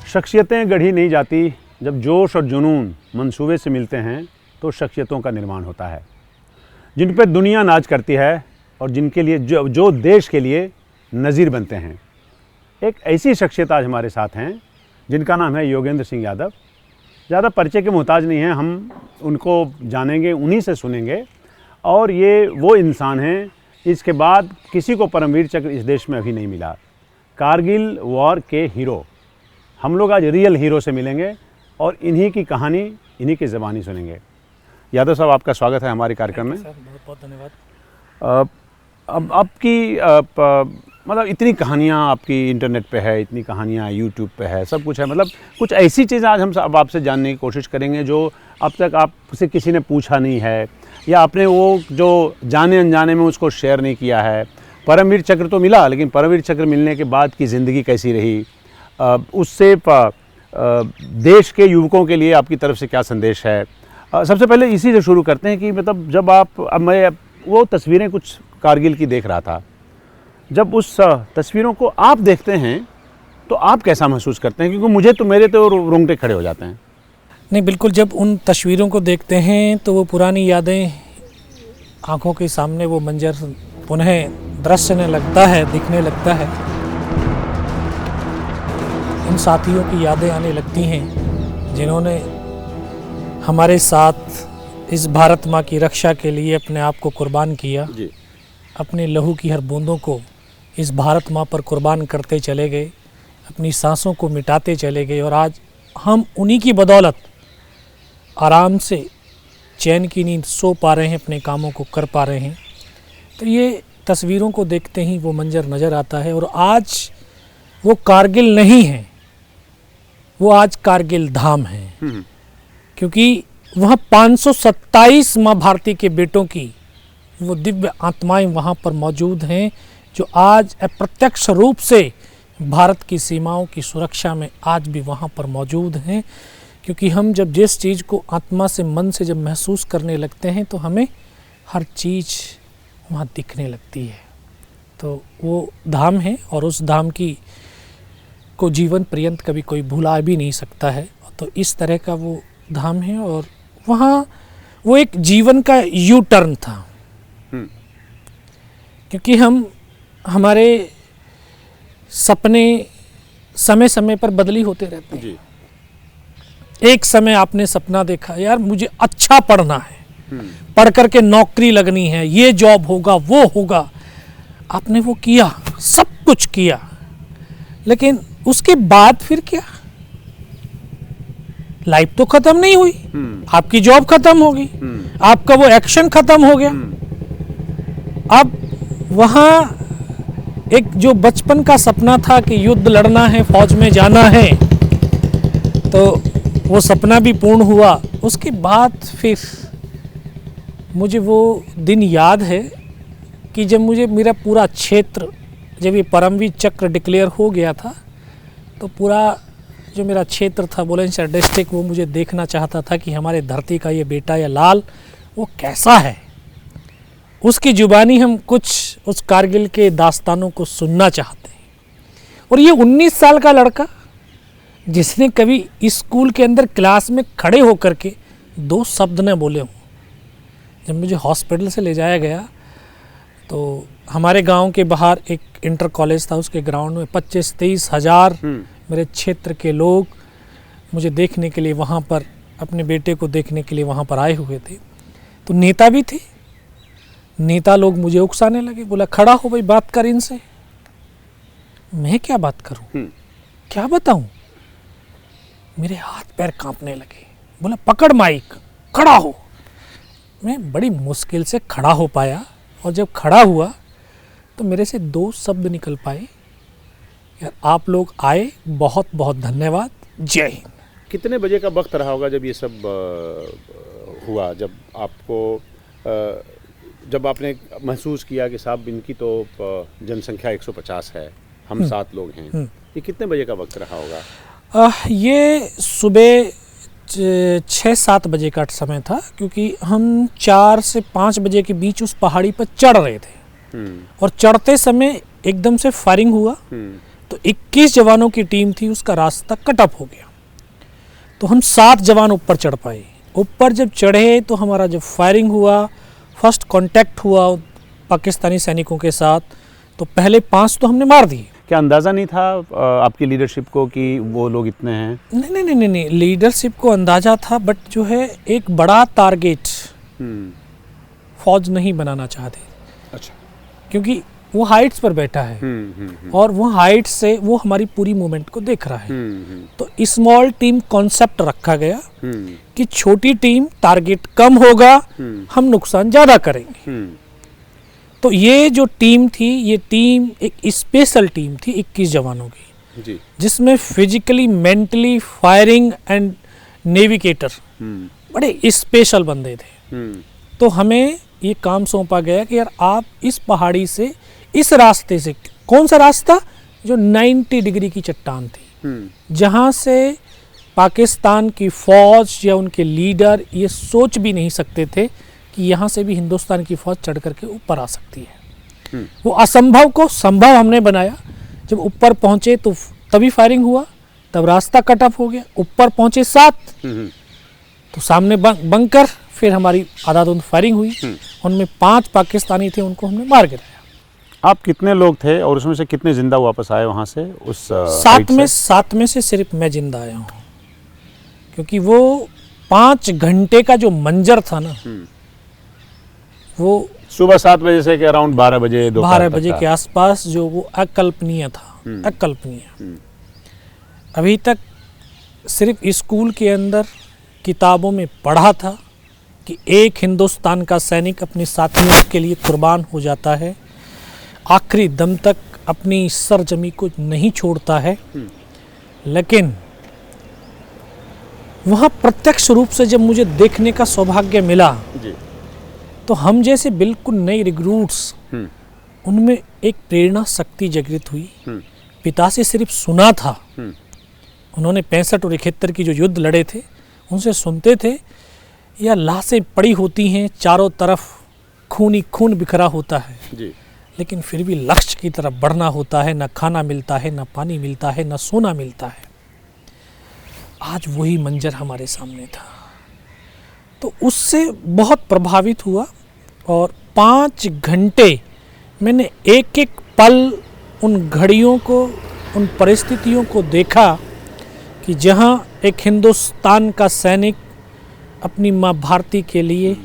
शख्सियतें गढ़ी नहीं जाती, जब जोश और जुनून मंसूबे से मिलते हैं तो शख्सियतों का निर्माण होता है, जिन पर दुनिया नाज करती है और जिनके लिए जो देश के लिए नज़ीर बनते हैं। एक ऐसी शख्सियत आज हमारे साथ हैं जिनका नाम है योगेंद्र सिंह यादव। ज़्यादा परिचय के मोहताज नहीं हैं, हम उनको जानेंगे, उन्हीं से सुनेंगे। और ये वो इंसान हैं, इसके बाद किसी को परमवीर चक्र इस देश में अभी नहीं मिला। कारगिल वॉर के हीरो। हम लोग आज रियल हीरो से मिलेंगे और इन्हीं की कहानी, इन्हीं की ज़बानी सुनेंगे। यादव साहब, आपका स्वागत है हमारे कार्यक्रम में। सर, बहुत बहुत धन्यवाद। अब आपकी मतलब इतनी कहानियाँ आपकी इंटरनेट पे है, इतनी कहानियाँ यूट्यूब पे है, सब कुछ है। मतलब कुछ ऐसी चीज़ आज हम अब आपसे जानने की कोशिश करेंगे जो अब तक आपसे किसी ने पूछा नहीं है, या आपने वो जो जाने अनजाने में उसको शेयर नहीं किया है। परमवीर चक्र तो मिला, लेकिन परमवीर चक्र मिलने के बाद की ज़िंदगी कैसी रही, उससे देश के युवकों के लिए आपकी तरफ से क्या संदेश है। सबसे पहले इसी से शुरू करते हैं कि मतलब जब आप, अब मैं वो तस्वीरें कुछ कारगिल की देख रहा था, जब उस तस्वीरों को आप देखते हैं तो आप कैसा महसूस करते हैं? क्योंकि मुझे तो, मेरे तो रोंगटे खड़े हो जाते हैं। नहीं, बिल्कुल, जब उन तस्वीरों को देखते हैं तो वो पुरानी यादें आंखों के सामने, वो मंजर पुनः दृश्य लगता है, दिखने लगता है। इन साथियों की यादें आने लगती हैं जिन्होंने हमारे साथ इस भारत माँ की रक्षा के लिए अपने आप को कुर्बान किया जी। अपने लहू की हर बूंदों को इस भारत माँ पर कुर्बान करते चले गए, अपनी सांसों को मिटाते चले गए, और आज हम उन्हीं की बदौलत आराम से चैन की नींद सो पा रहे हैं, अपने कामों को कर पा रहे हैं। तो ये तस्वीरों को देखते ही वो मंजर नज़र आता है। और आज वो कारगिल नहीं है, वो आज कारगिल धाम है, क्योंकि वहाँ 527 माँ भारती के बेटों की वो दिव्य आत्माएं वहाँ पर मौजूद हैं, जो आज अप्रत्यक्ष रूप से भारत की सीमाओं की सुरक्षा में आज भी वहाँ पर मौजूद हैं। क्योंकि हम जब जिस चीज़ को आत्मा से, मन से जब महसूस करने लगते हैं तो हमें हर चीज़ वहाँ दिखने लगती है। तो वो धाम है और उस धाम की को जीवन पर्यंत कभी कोई भुला भी नहीं सकता है। तो इस तरह का वो धाम है, और वहाँ वो एक जीवन का यू टर्न था। क्योंकि हमारे सपने समय समय पर बदली होते रहते हैं। एक समय आपने सपना देखा, यार मुझे अच्छा पढ़ना है, पढ़ करके नौकरी लगनी है, ये जॉब होगा, वो होगा। आपने वो किया, सब कुछ किया, लेकिन उसके बाद फिर क्या? लाइफ तो खत्म नहीं हुई, आपकी जॉब खत्म हो गई, आपका वो एक्शन खत्म हो गया। अब वहाँ एक जो बचपन का सपना था कि युद्ध लड़ना है, फौज में जाना है, तो वो सपना भी पूर्ण हुआ। उसके बाद फिर मुझे वो दिन याद है कि जब मुझे मेरा पूरा क्षेत्र, जब ये परमवीर चक्र डिक्लेयर हो गया था, तो पूरा जो मेरा क्षेत्र था बुलंदशहर डिस्ट्रिक्ट, वो मुझे देखना चाहता था कि हमारे धरती का ये बेटा या लाल वो कैसा है। उसकी जुबानी हम कुछ उस कारगिल के दास्तानों को सुनना चाहते हैं। और ये 19 साल का लड़का, जिसने कभी स्कूल के अंदर क्लास में खड़े होकर के 2 शब्द न बोले हों। जब मुझे हॉस्पिटल से ले जाया गया तो हमारे गांव के बाहर एक इंटर कॉलेज था, उसके ग्राउंड में 25-23 हज़ार मेरे क्षेत्र के लोग मुझे देखने के लिए वहाँ पर, अपने बेटे को देखने के लिए वहाँ पर आए हुए थे। तो नेता भी थे, नेता लोग मुझे उकसाने लगे, बोला खड़ा हो भाई, बात कर इनसे। मैं क्या बात करूं, क्या बताऊं? मेरे हाथ पैर कांपने लगे। बोला पकड़ माइक, खड़ा हो। मैं बड़ी मुश्किल से खड़ा हो पाया, और जब खड़ा हुआ तो मेरे से 2 शब्द निकल पाए, यार आप लोग आए, बहुत बहुत धन्यवाद, जय हिंद। कितने बजे का वक्त रहा होगा जब ये सब हुआ, जब आपको जब आपने महसूस किया कि साहब इनकी तो जनसंख्या 150 है, हम 7 लोग हैं, ये कितने बजे का वक्त रहा होगा? ये सुबह 6-7 बजे का समय था, क्योंकि हम 4 से 5 बजे के बीच उस पहाड़ी पर चढ़ रहे थे। और चढ़ते समय एकदम से फायरिंग हुआ, तो 21 जवानों की टीम थी, उसका रास्ता कट ऑफ हो गया। तो हम 7 जवान ऊपर चढ़ पाए। ऊपर जब चढ़े तो हमारा जब फायरिंग हुआ, फर्स्ट कांटेक्ट हुआ पाकिस्तानी सैनिकों के साथ, तो पहले 5 तो हमने मार दिए। क्या अंदाज़ा नहीं था आपकी लीडरशिप को कि वो लोग इतने हैं? नहीं, लीडरशिप को अंदाजा था, बट जो है एक बड़ा टारगेट फौज नहीं बनाना चाहते। अच्छा। क्योंकि वो हाइट्स पर बैठा है और वो हाइट्स से वो हमारी पूरी मूवमेंट को देख रहा है। तो स्मॉल टीम कॉन्सेप्ट रखा गया कि छोटी टीम, टारगेट कम होगा, हम नुकसान ज़्यादा करेंगे। तो ये जो टीम थी, ये टीम एक स्पेशल टीम थी 21 जवानों की जी। जिसमें physically, mentally, firing and navigator बड़े स्पेशल बंदे थे। तो हमें ये काम सौंपा गया कि यार आप इस पहाड़ी से, इस रास्ते से, कौन सा रास्ता, जो 90 डिग्री की चट्टान थी, जहाँ से पाकिस्तान की फौज या उनके लीडर ये सोच भी नहीं सकते थे कि यहाँ से भी हिंदुस्तान की फौज चढ़ करके ऊपर आ सकती है। वो असंभव को संभव हमने बनाया। जब ऊपर पहुँचे तो तभी फायरिंग हुआ, तब रास्ता कट ऑफ हो गया। ऊपर पहुँचे 7 तो सामने बंकर, फिर हमारी आधाधुंध फायरिंग हुई। उनमें 5 पाकिस्तानी थे, उनको हमने मार गिराया। आप कितने लोग थे और उसमें से कितने जिंदा वापस आए वहाँ से? उस 7 में से सिर्फ मैं जिंदा आया हूँ, क्योंकि वो 5 घंटे का जो मंजर था ना, वो सुबह 7 बजे से अराउंड 12 बजे, 12 बजे के आसपास, जो वो अकल्पनीय था, अकल्पनीय। अभी तक सिर्फ स्कूल के अंदर किताबों में पढ़ा था कि एक हिंदुस्तान का सैनिक अपने साथियों के लिए कुर्बान हो जाता है, आखिरी दम तक अपनी सरजमी को नहीं छोड़ता है। लेकिन वहाँ प्रत्यक्ष रूप से जब मुझे देखने का सौभाग्य मिला जी। तो हम जैसे बिल्कुल नए रिक्रूट्स, उनमें एक प्रेरणा शक्ति जागृत हुई। पिता से सिर्फ सुना था, उन्होंने 65 और 71 की जो युद्ध लड़े थे उनसे सुनते थे, या लाशें पड़ी होती हैं चारों तरफ, खून ही खून बिखरा होता है जी। लेकिन फिर भी लक्ष्य की तरफ बढ़ना होता है। न खाना मिलता है, न पानी मिलता है, न सोना मिलता है। आज वही मंजर हमारे सामने था, तो उससे बहुत प्रभावित हुआ। और 5 घंटे मैंने एक एक पल उन घड़ियों को, उन परिस्थितियों को देखा कि जहाँ एक हिंदुस्तान का सैनिक अपनी माँ भारती के लिए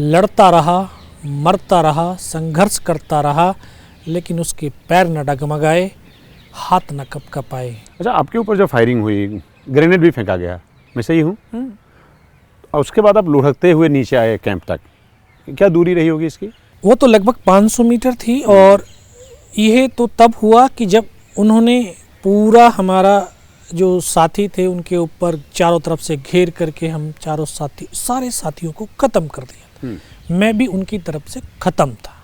लड़ता रहा, मरता रहा, संघर्ष करता रहा, लेकिन उसके पैर न डगमगाए, हाथ न कँपाए। अच्छा, आपके ऊपर जब फायरिंग हुई, ग्रेनेड भी फेंका गया, मैं सही हूँ? और उसके बाद आप लुढ़कते हुए नीचे आए कैंप तक, क्या दूरी रही होगी इसकी? वो तो लगभग 500 मीटर थी। और यह तो तब हुआ कि जब उन्होंने पूरा हमारा जो साथी थे उनके ऊपर चारों तरफ से घेर करके हम सारे साथियों को ख़त्म कर दिया। मैं भी उनकी तरफ से ख़त्म था।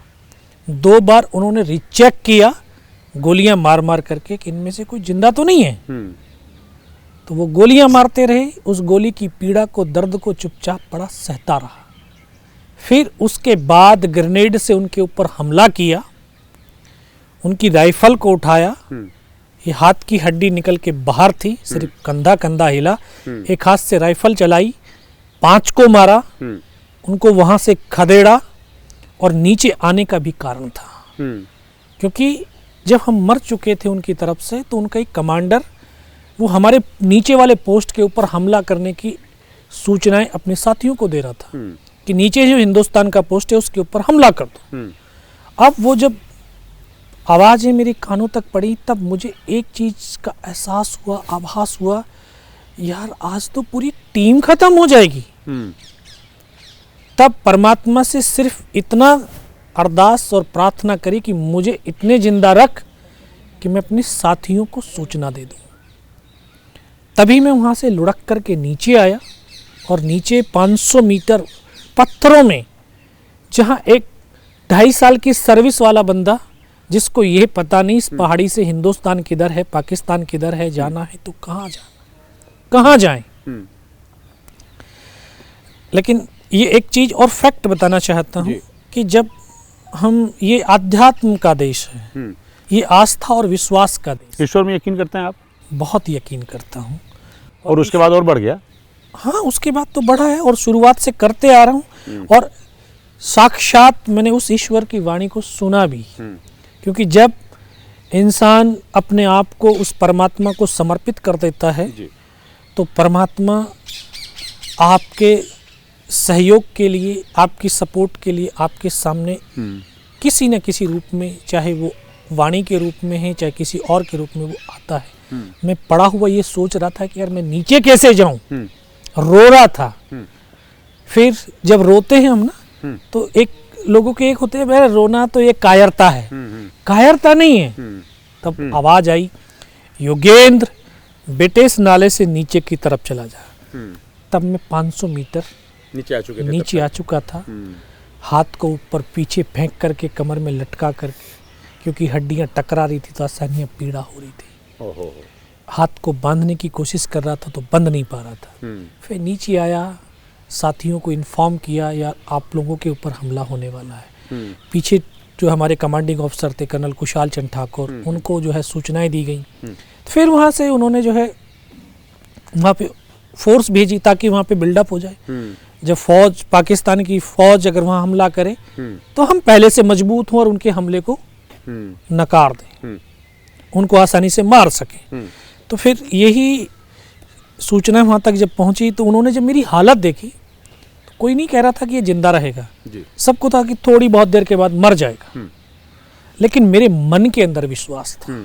2 बार उन्होंने रीचेक किया, गोलियां मार मार करके कि इनमें से कोई जिंदा तो नहीं है। तो वो गोलियां मारते रहे, उस गोली की पीड़ा को, दर्द को चुपचाप बड़ा सहता रहा। फिर उसके बाद ग्रेनेड से उनके ऊपर हमला किया, उनकी राइफल को उठाया, ये हाथ की हड्डी निकल के बाहर थी, सिर्फ कंधा कंधा हिला, एक हाथ से राइफल चलाई, 5 को मारा, उनको वहां से खदेड़ा। और नीचे आने का भी कारण था, क्योंकि जब हम मर चुके थे उनकी तरफ से, तो उनका एक कमांडर वो हमारे नीचे वाले पोस्ट के ऊपर हमला करने की सूचनाएं अपने साथियों को दे रहा था कि नीचे जो हिंदुस्तान का पोस्ट है उसके ऊपर हमला कर दो। अब वो जब आवाज़ें मेरे कानों तक पड़ी, तब मुझे एक चीज़ का एहसास हुआ, आभास हुआ, यार आज तो पूरी टीम खत्म हो जाएगी। तब परमात्मा से सिर्फ इतना अरदास और प्रार्थना करी कि मुझे इतने जिंदा रख कि मैं अपने साथियों को सूचना दे दूं। तभी मैं वहाँ से लुढ़क करके नीचे आया, और नीचे 500 मीटर पत्थरों में, जहाँ एक 2.5 साल की सर्विस वाला बंदा, जिसको ये पता नहीं इस पहाड़ी से हिंदुस्तान किधर है, पाकिस्तान किधर है, जाना है तो कहाँ जाना, कहाँ जाएं। लेकिन ये एक चीज़ और फैक्ट बताना चाहता हूँ कि जब हम, ये आध्यात्म का देश है, ये आस्था और विश्वास का देश। ईश्वर में यकीन करते हैं आप? बहुत यकीन करता हूँ। और उसके बाद और बढ़ गया? हाँ, उसके बाद तो बढ़ा है और शुरुआत से करते आ रहा हूँ और साक्षात मैंने उस ईश्वर की वाणी को सुना भी। क्योंकि जब इंसान अपने आप को उस परमात्मा को समर्पित कर देता है जी। तो परमात्मा आपके सहयोग के लिए, आपकी सपोर्ट के लिए आपके सामने किसी न किसी रूप में, चाहे वो वाणी के रूप में है चाहे किसी और के रूप में, वो आता है। मैं पड़ा हुआ ये सोच रहा था कि यार मैं नीचे कैसे जाऊं, रो रहा था। फिर जब रोते हैं हम ना तो एक लोगों के एक होते हैं मेरा रोना तो ये कायरता है, कायरता नहीं है। तब आवाज आई, योगेंद्र बेटे इस नाले से नीचे की तरफ चला जा। तब मैं 500 मीटर नीचे आ चुका था, हाथ को ऊपर पीछे फेंक करके कमर में लटका करके, क्योंकि हड्डियां टकरा रही थी तो असहनीय पीड़ा हो रही थी। हाथ को बांधने की कोशिश कर रहा था तो बंध नहीं पा रहा था। फिर नीचे आया, साथियों को इन्फॉर्म किया यार आप लोगों के ऊपर हमला होने वाला है। पीछे जो हमारे कमांडिंग ऑफिसर थे कर्नल कुशाल चंद ठाकुर, उनको जो है सूचनाएं दी गई। फिर वहाँ से उन्होंने जो है वहाँ पे फोर्स भेजी ताकि वहाँ पे बिल्डअप हो जाए। जब फौज, पाकिस्तान की फौज अगर वहाँ हमला करे तो हम पहले से मजबूत हों और उनके हमले को नकार दें, उनको आसानी से मार सकें। तो फिर यही सूचना वहाँ तक जब पहुँची तो उन्होंने जब मेरी हालत देखी तो कोई नहीं कह रहा था कि ये जिंदा रहेगा, सबको था कि थोड़ी बहुत देर के बाद मर जाएगा। लेकिन मेरे मन के अंदर विश्वास था,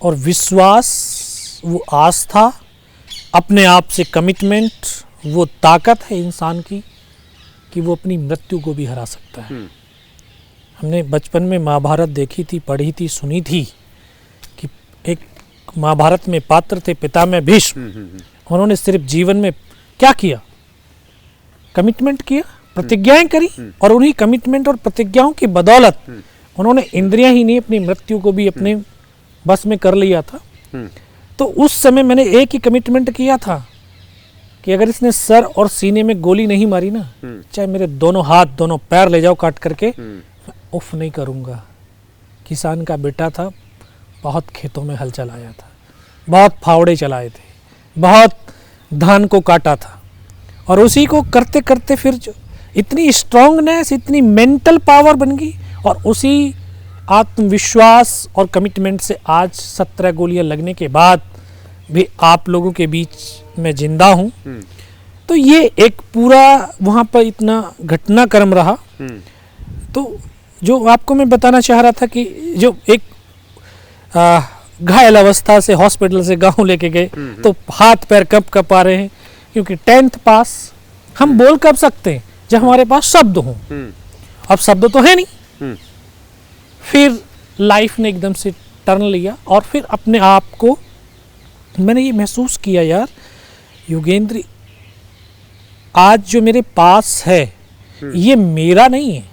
और विश्वास वो आस्था, अपने आप से कमिटमेंट, वो ताकत है इंसान की कि वो अपनी मृत्यु को भी हरा सकता है। हमने बचपन में महाभारत देखी थी, पढ़ी थी, सुनी थी कि एक महाभारत में पात्र थे पितामह भीष्म। उन्होंने सिर्फ जीवन में क्या किया, कमिटमेंट किया, प्रतिज्ञाएं करी, और उन्हीं कमिटमेंट और प्रतिज्ञाओं की बदौलत उन्होंने इंद्रियां ही नहीं अपनी मृत्यु को भी अपने बस में कर लिया था। तो उस समय मैंने एक ही कमिटमेंट किया था कि अगर इसने सर और सीने में गोली नहीं मारी ना, चाहे मेरे दोनों हाथ दोनों पैर ले जाओ काट करके, मैं उफ नहीं करूँगा। किसान का बेटा था, बहुत खेतों में हल चलाया था, बहुत फावड़े चलाए थे, बहुत धान को काटा था, और उसी को करते करते फिर जो इतनी स्ट्रांगनेस, इतनी मेंटल पावर बन गई, और उसी आत्मविश्वास और कमिटमेंट से आज 17 गोलियां लगने के बाद भी आप लोगों के बीच में जिंदा हूँ। तो ये एक पूरा वहाँ पर इतना घटनाक्रम रहा। तो जो आपको मैं बताना चाह रहा था कि जो एक घायल अवस्था से हॉस्पिटल से गांव लेके गए तो हाथ पैर कप आ रहे हैं, क्योंकि 10th पास हम बोल कब सकते हैं जब हमारे पास शब्द हों। अब शब्द तो है नहीं। फिर लाइफ ने एकदम से टर्न लिया, और फिर अपने आप को मैंने ये महसूस किया यार योगेंद्र, आज जो मेरे पास है ये मेरा नहीं है,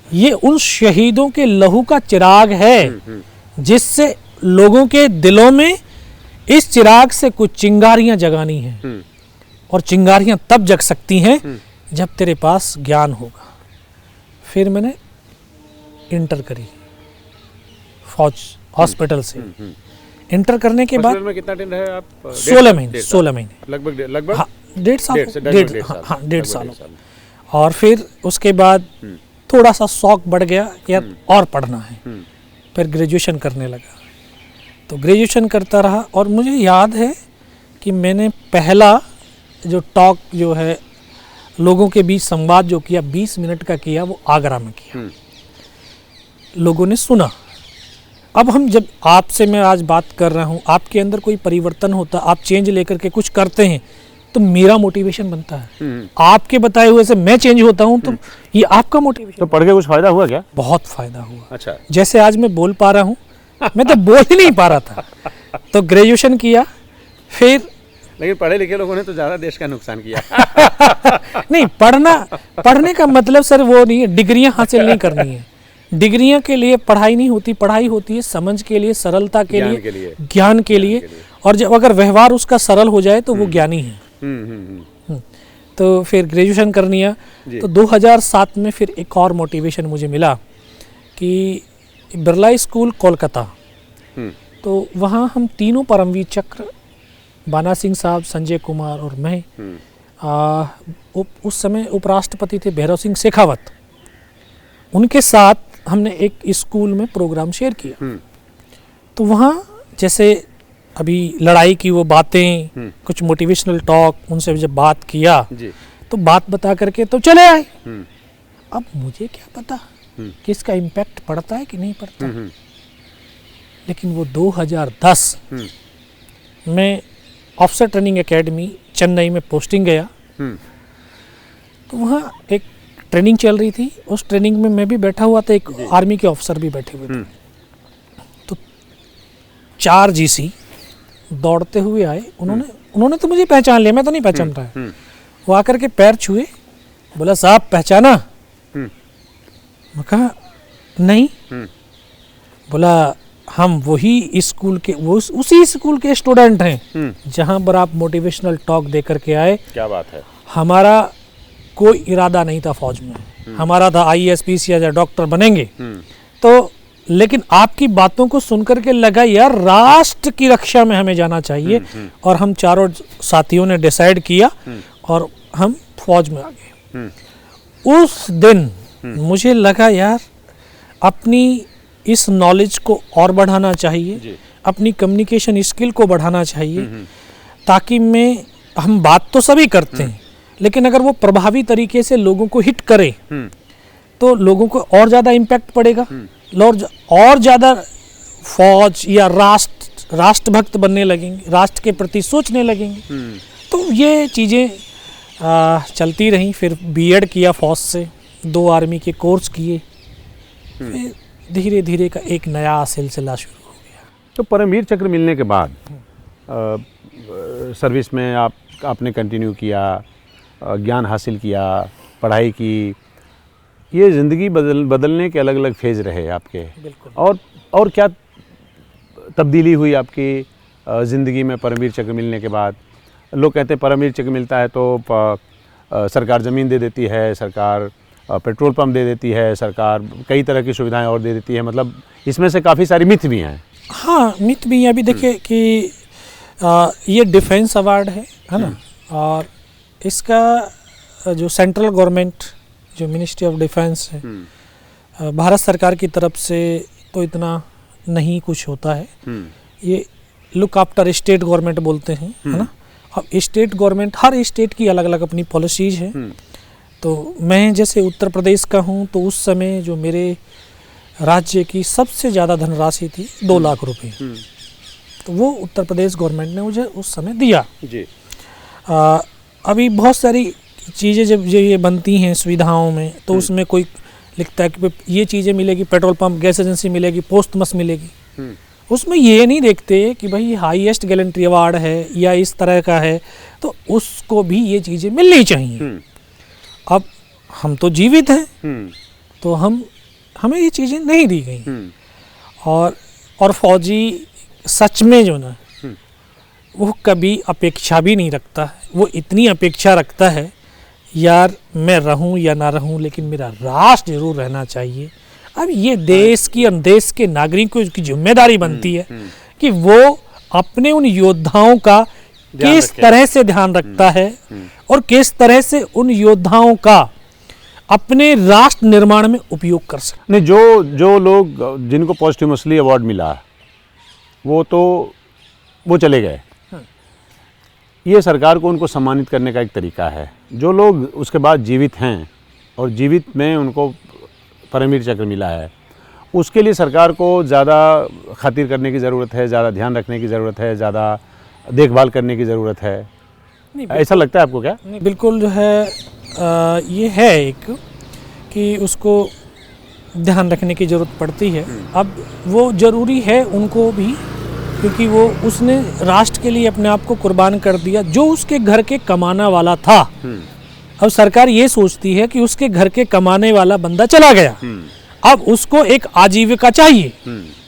ये उन शहीदों के लहू का चिराग है जिससे लोगों के दिलों में इस चिराग से कुछ चिंगारियां जगानी हैं, और चिंगारियां तब जग सकती हैं जब तेरे पास ज्ञान होगा। फिर मैंने इंटर करी फौज हॉस्पिटल से। इंटर करने के बाद में कितना दिन रहे आप? 16 महीने लगभग हाँ, 1.5 साल। और फिर उसके बाद थोड़ा सा शौक बढ़ गया कि यार और पढ़ना है। फिर ग्रेजुएशन करने लगा, तो ग्रेजुएशन करता रहा। और मुझे याद है कि मैंने पहला जो टॉक जो है लोगों के बीच संवाद जो किया 20 मिनट का किया, वो आगरा में किया। लोगों ने सुना। अब हम जब आपसे मैं आज बात कर रहा हूँ, आपके अंदर कोई परिवर्तन होता, आप चेंज लेकर के कुछ करते हैं तो मेरा मोटिवेशन बनता है। आपके बताए हुए से मैं चेंज होता हूँ तो ये आपका मोटिवेशन। तो पढ़ के कुछ फायदा हुआ क्या? बहुत फायदा हुआ। अच्छा। जैसे आज मैं बोल पा रहा हूँ, मैं तो बोल ही नहीं पा रहा था। तो ग्रेजुएशन किया, फिर लेकिन पढ़े लिखे लोगों ने तो ज़्यादा देश का नुकसान किया। नहीं, पढ़ने का मतलब सर वो नहीं है, डिग्रियां हासिल नहीं करनी है। डिग्रियां के लिए पढ़ाई नहीं होती, पढ़ाई होती है समझ के लिए, सरलता के लिए, ज्ञान के लिए। और जब अगर व्यवहार उसका सरल हो जाए तो वो ज्ञानी है। तो फिर ग्रेजुएशन कर लिया। तो 2007 में फिर एक और मोटिवेशन मुझे मिला कि बिरला स्कूल कोलकाता, तो वहाँ हम तीनों परमवीर चक्र, बाना सिंह साहब, संजय कुमार और मैं, उस समय उपराष्ट्रपति थे भैरव सिंह शेखावत, उनके साथ हमने एक स्कूल में प्रोग्राम शेयर किया। तो वहाँ जैसे अभी लड़ाई की वो बातें, कुछ मोटिवेशनल टॉक, उनसे जब बात किया तो बात बता करके तो चले आए। अब मुझे क्या पता कि इसका इम्पैक्ट पड़ता है कि नहीं पड़ता, लेकिन वो 2010 में ऑफिसर ट्रेनिंग एकेडमी चेन्नई में पोस्टिंग गया। तो वहाँ एक ट्रेनिंग चल रही थी, उस ट्रेनिंग में मैं भी बैठा हुआ था, एक आर्मी के ऑफिसर भी बैठे हुए थे। तो 4 जीसी दौड़ते हुए आए, उन्होंने तो मुझे पहचान लिया, मैं तो नहीं पहचान रहा है। वो आकर के पैर छुए, बोला साहब पहचाना? मैं कहा नहीं। बोला हम वही स्कूल के, वो उसी स्कूल के स्टूडेंट हैं जहां पर आप मोटिवेशनल टॉक दे करके आए। क्या बात है। हमारा कोई इरादा नहीं था फौज में, हमारा था IAS PCS या डॉक्टर बनेंगे। तो लेकिन आपकी बातों को सुनकर के लगा यार राष्ट्र की रक्षा में हमें जाना चाहिए, और हम चारों साथियों ने डिसाइड किया और हम फौज में आ गए। उस दिन मुझे लगा यार अपनी इस नॉलेज को और बढ़ाना चाहिए, अपनी कम्युनिकेशन स्किल को बढ़ाना चाहिए, ताकि हम बात तो सभी करते हैं, लेकिन अगर वो प्रभावी तरीके से लोगों को हिट करे तो लोगों को और ज़्यादा इम्पैक्ट पड़ेगा, और ज़्यादा फौज या राष्ट्रभक्त बनने लगेंगे, राष्ट्र के प्रति सोचने लगेंगे। तो ये चीज़ें चलती रहीं। फिर बीएड किया फौज से, 2 आर्मी के कोर्स किए, फिर धीरे धीरे का एक नया सिलसिला शुरू हो गया। तो परमवीर चक्र मिलने के बाद सर्विस में आपने कंटिन्यू किया, ज्ञान हासिल किया, पढ़ाई की, ये ज़िंदगी बदलने के अलग अलग फेज़ रहे आपके। बिल्कुल। और क्या तब्दीली हुई आपकी ज़िंदगी में परमवीर चक्र मिलने के बाद? लोग कहते हैं परमवीर चक्र मिलता है तो सरकार ज़मीन दे देती है, सरकार पेट्रोल पंप दे देती है, सरकार कई तरह की सुविधाएं और दे देती है, मतलब इसमें से काफ़ी सारी मिथ भी हैं। हाँ, मिथ भी हैं। अभी देखिए कि ये डिफेंस अवार्ड है ना, और इसका जो सेंट्रल गवर्नमेंट, जो मिनिस्ट्री ऑफ डिफेंस है, भारत सरकार की तरफ से तो इतना नहीं कुछ होता है। ये लुक आफ्टर स्टेट गवर्नमेंट बोलते हैं, है ना। अब स्टेट गवर्नमेंट, हर स्टेट की अलग अलग अपनी पॉलिसीज है। तो मैं जैसे उत्तर प्रदेश का हूँ, तो उस समय जो मेरे राज्य की सबसे ज़्यादा धनराशि थी 2 लाख रुपए, तो वो उत्तर प्रदेश गवर्नमेंट ने मुझे उस समय दिया जी। अभी बहुत सारी चीज़ें जब ये बनती हैं सुविधाओं में, तो उसमें कोई लिखता है कि ये चीज़ें मिलेगी, पेट्रोल पंप, गैस एजेंसी मिलेगी, पोस्ट मस मिलेगी। उसमें ये नहीं देखते कि भाई ये हाईएस्ट गैलेंट्री अवार्ड है या इस तरह का है, तो उसको भी ये चीज़ें मिलनी चाहिए। अब हम तो जीवित हैं, तो हमें ये चीज़ें नहीं दी गई। और फौजी सच में जो ना, वो कभी अपेक्षा भी नहीं रखता है। वो इतनी अपेक्षा रखता है यार मैं रहूं या ना रहूं, लेकिन मेरा राष्ट्र जरूर रहना चाहिए। अब ये देश की, देश के नागरिकों की जिम्मेदारी बनती है कि वो अपने उन योद्धाओं का किस तरह से ध्यान रखता है और किस तरह से उन योद्धाओं का अपने राष्ट्र निर्माण में उपयोग कर सकते। नहीं, जो लोग जिनको पोस्टह्यूमसली अवार्ड मिला वो चले गए, ये सरकार को उनको सम्मानित करने का एक तरीका है। जो लोग उसके बाद जीवित हैं और जीवित में उनको परमवीर चक्र मिला है, उसके लिए सरकार को ज़्यादा खातिर करने की ज़रूरत है, ज़्यादा ध्यान रखने की ज़रूरत है, ज़्यादा देखभाल करने की ज़रूरत है। ऐसा लगता है आपको क्या? नहीं, बिल्कुल जो है ये है एक कि उसको ध्यान रखने की ज़रूरत पड़ती है। अब वो ज़रूरी है उनको भी, क्योंकि वो उसने राष्ट्र के लिए अपने आप को कुर्बान कर दिया, जो उसके घर के कमाने वाला था। अब सरकार ये सोचती है कि उसके घर के कमाने वाला बंदा चला गया, अब उसको एक आजीविका चाहिए,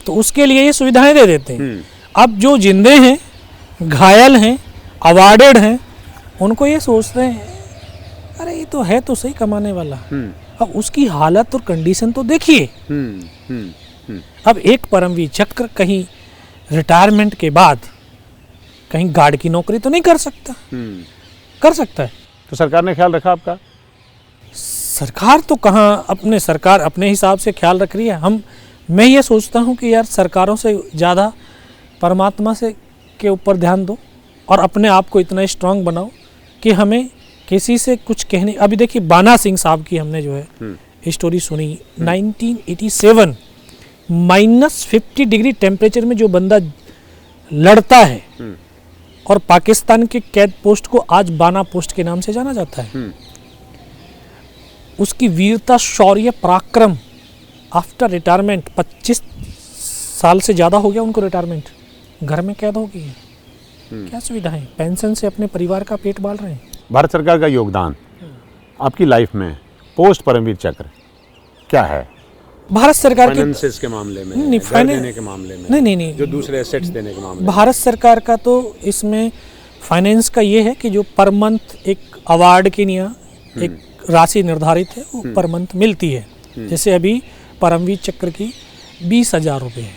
तो उसके लिए ये सुविधाएं दे देते हैं। अब जो जिंदे हैं, घायल हैं, अवार्डेड हैं, उनको ये सोचते हैं अरे ये तो है तो सही कमाने वाला, अब उसकी हालत और कंडीशन तो देखिए। अब एक परमवीर चक्र कहीं रिटायरमेंट के बाद कहीं गार्ड की नौकरी तो नहीं कर सकता, कर सकता है। तो सरकार ने ख्याल रखा आपका? सरकार तो कहाँ, सरकार अपने हिसाब से ख्याल रख रही है। मैं ये सोचता हूँ कि यार सरकारों से ज़्यादा परमात्मा से के ऊपर ध्यान दो और अपने आप को इतना स्ट्रांग बनाओ कि हमें किसी से कुछ कहने। अभी देखिए बाना सिंह साहब की हमने जो है स्टोरी सुनी, 1987 -50 डिग्री टेम्परेचर में जो बंदा लड़ता है और पाकिस्तान के कैद पोस्ट को आज बाना पोस्ट के नाम से जाना जाता है। उसकी वीरता, शौर्य, पराक्रम आफ्टर रिटायरमेंट 25 साल से ज़्यादा हो गया उनको रिटायरमेंट, घर में कैद हो गई है। क्या सुविधाएं, पेंशन से अपने परिवार का पेट पाल रहे हैं। भारत सरकार का योगदान आपकी लाइफ में पोस्ट परमवीर चक्र क्या है? भारत सरकार के फाइनेंसेस के मामले में, नहीं, घर देने के मामले में, नहीं, जो दूसरे एसेट्स देने के मामले में। भारत सरकार का तो इसमें फाइनेंस का ये है कि जो पर मंथ एक अवार्ड के लिए एक राशि निर्धारित है वो पर मंथ मिलती है। जैसे अभी परमवीर चक्र की 20,000 रुपये है,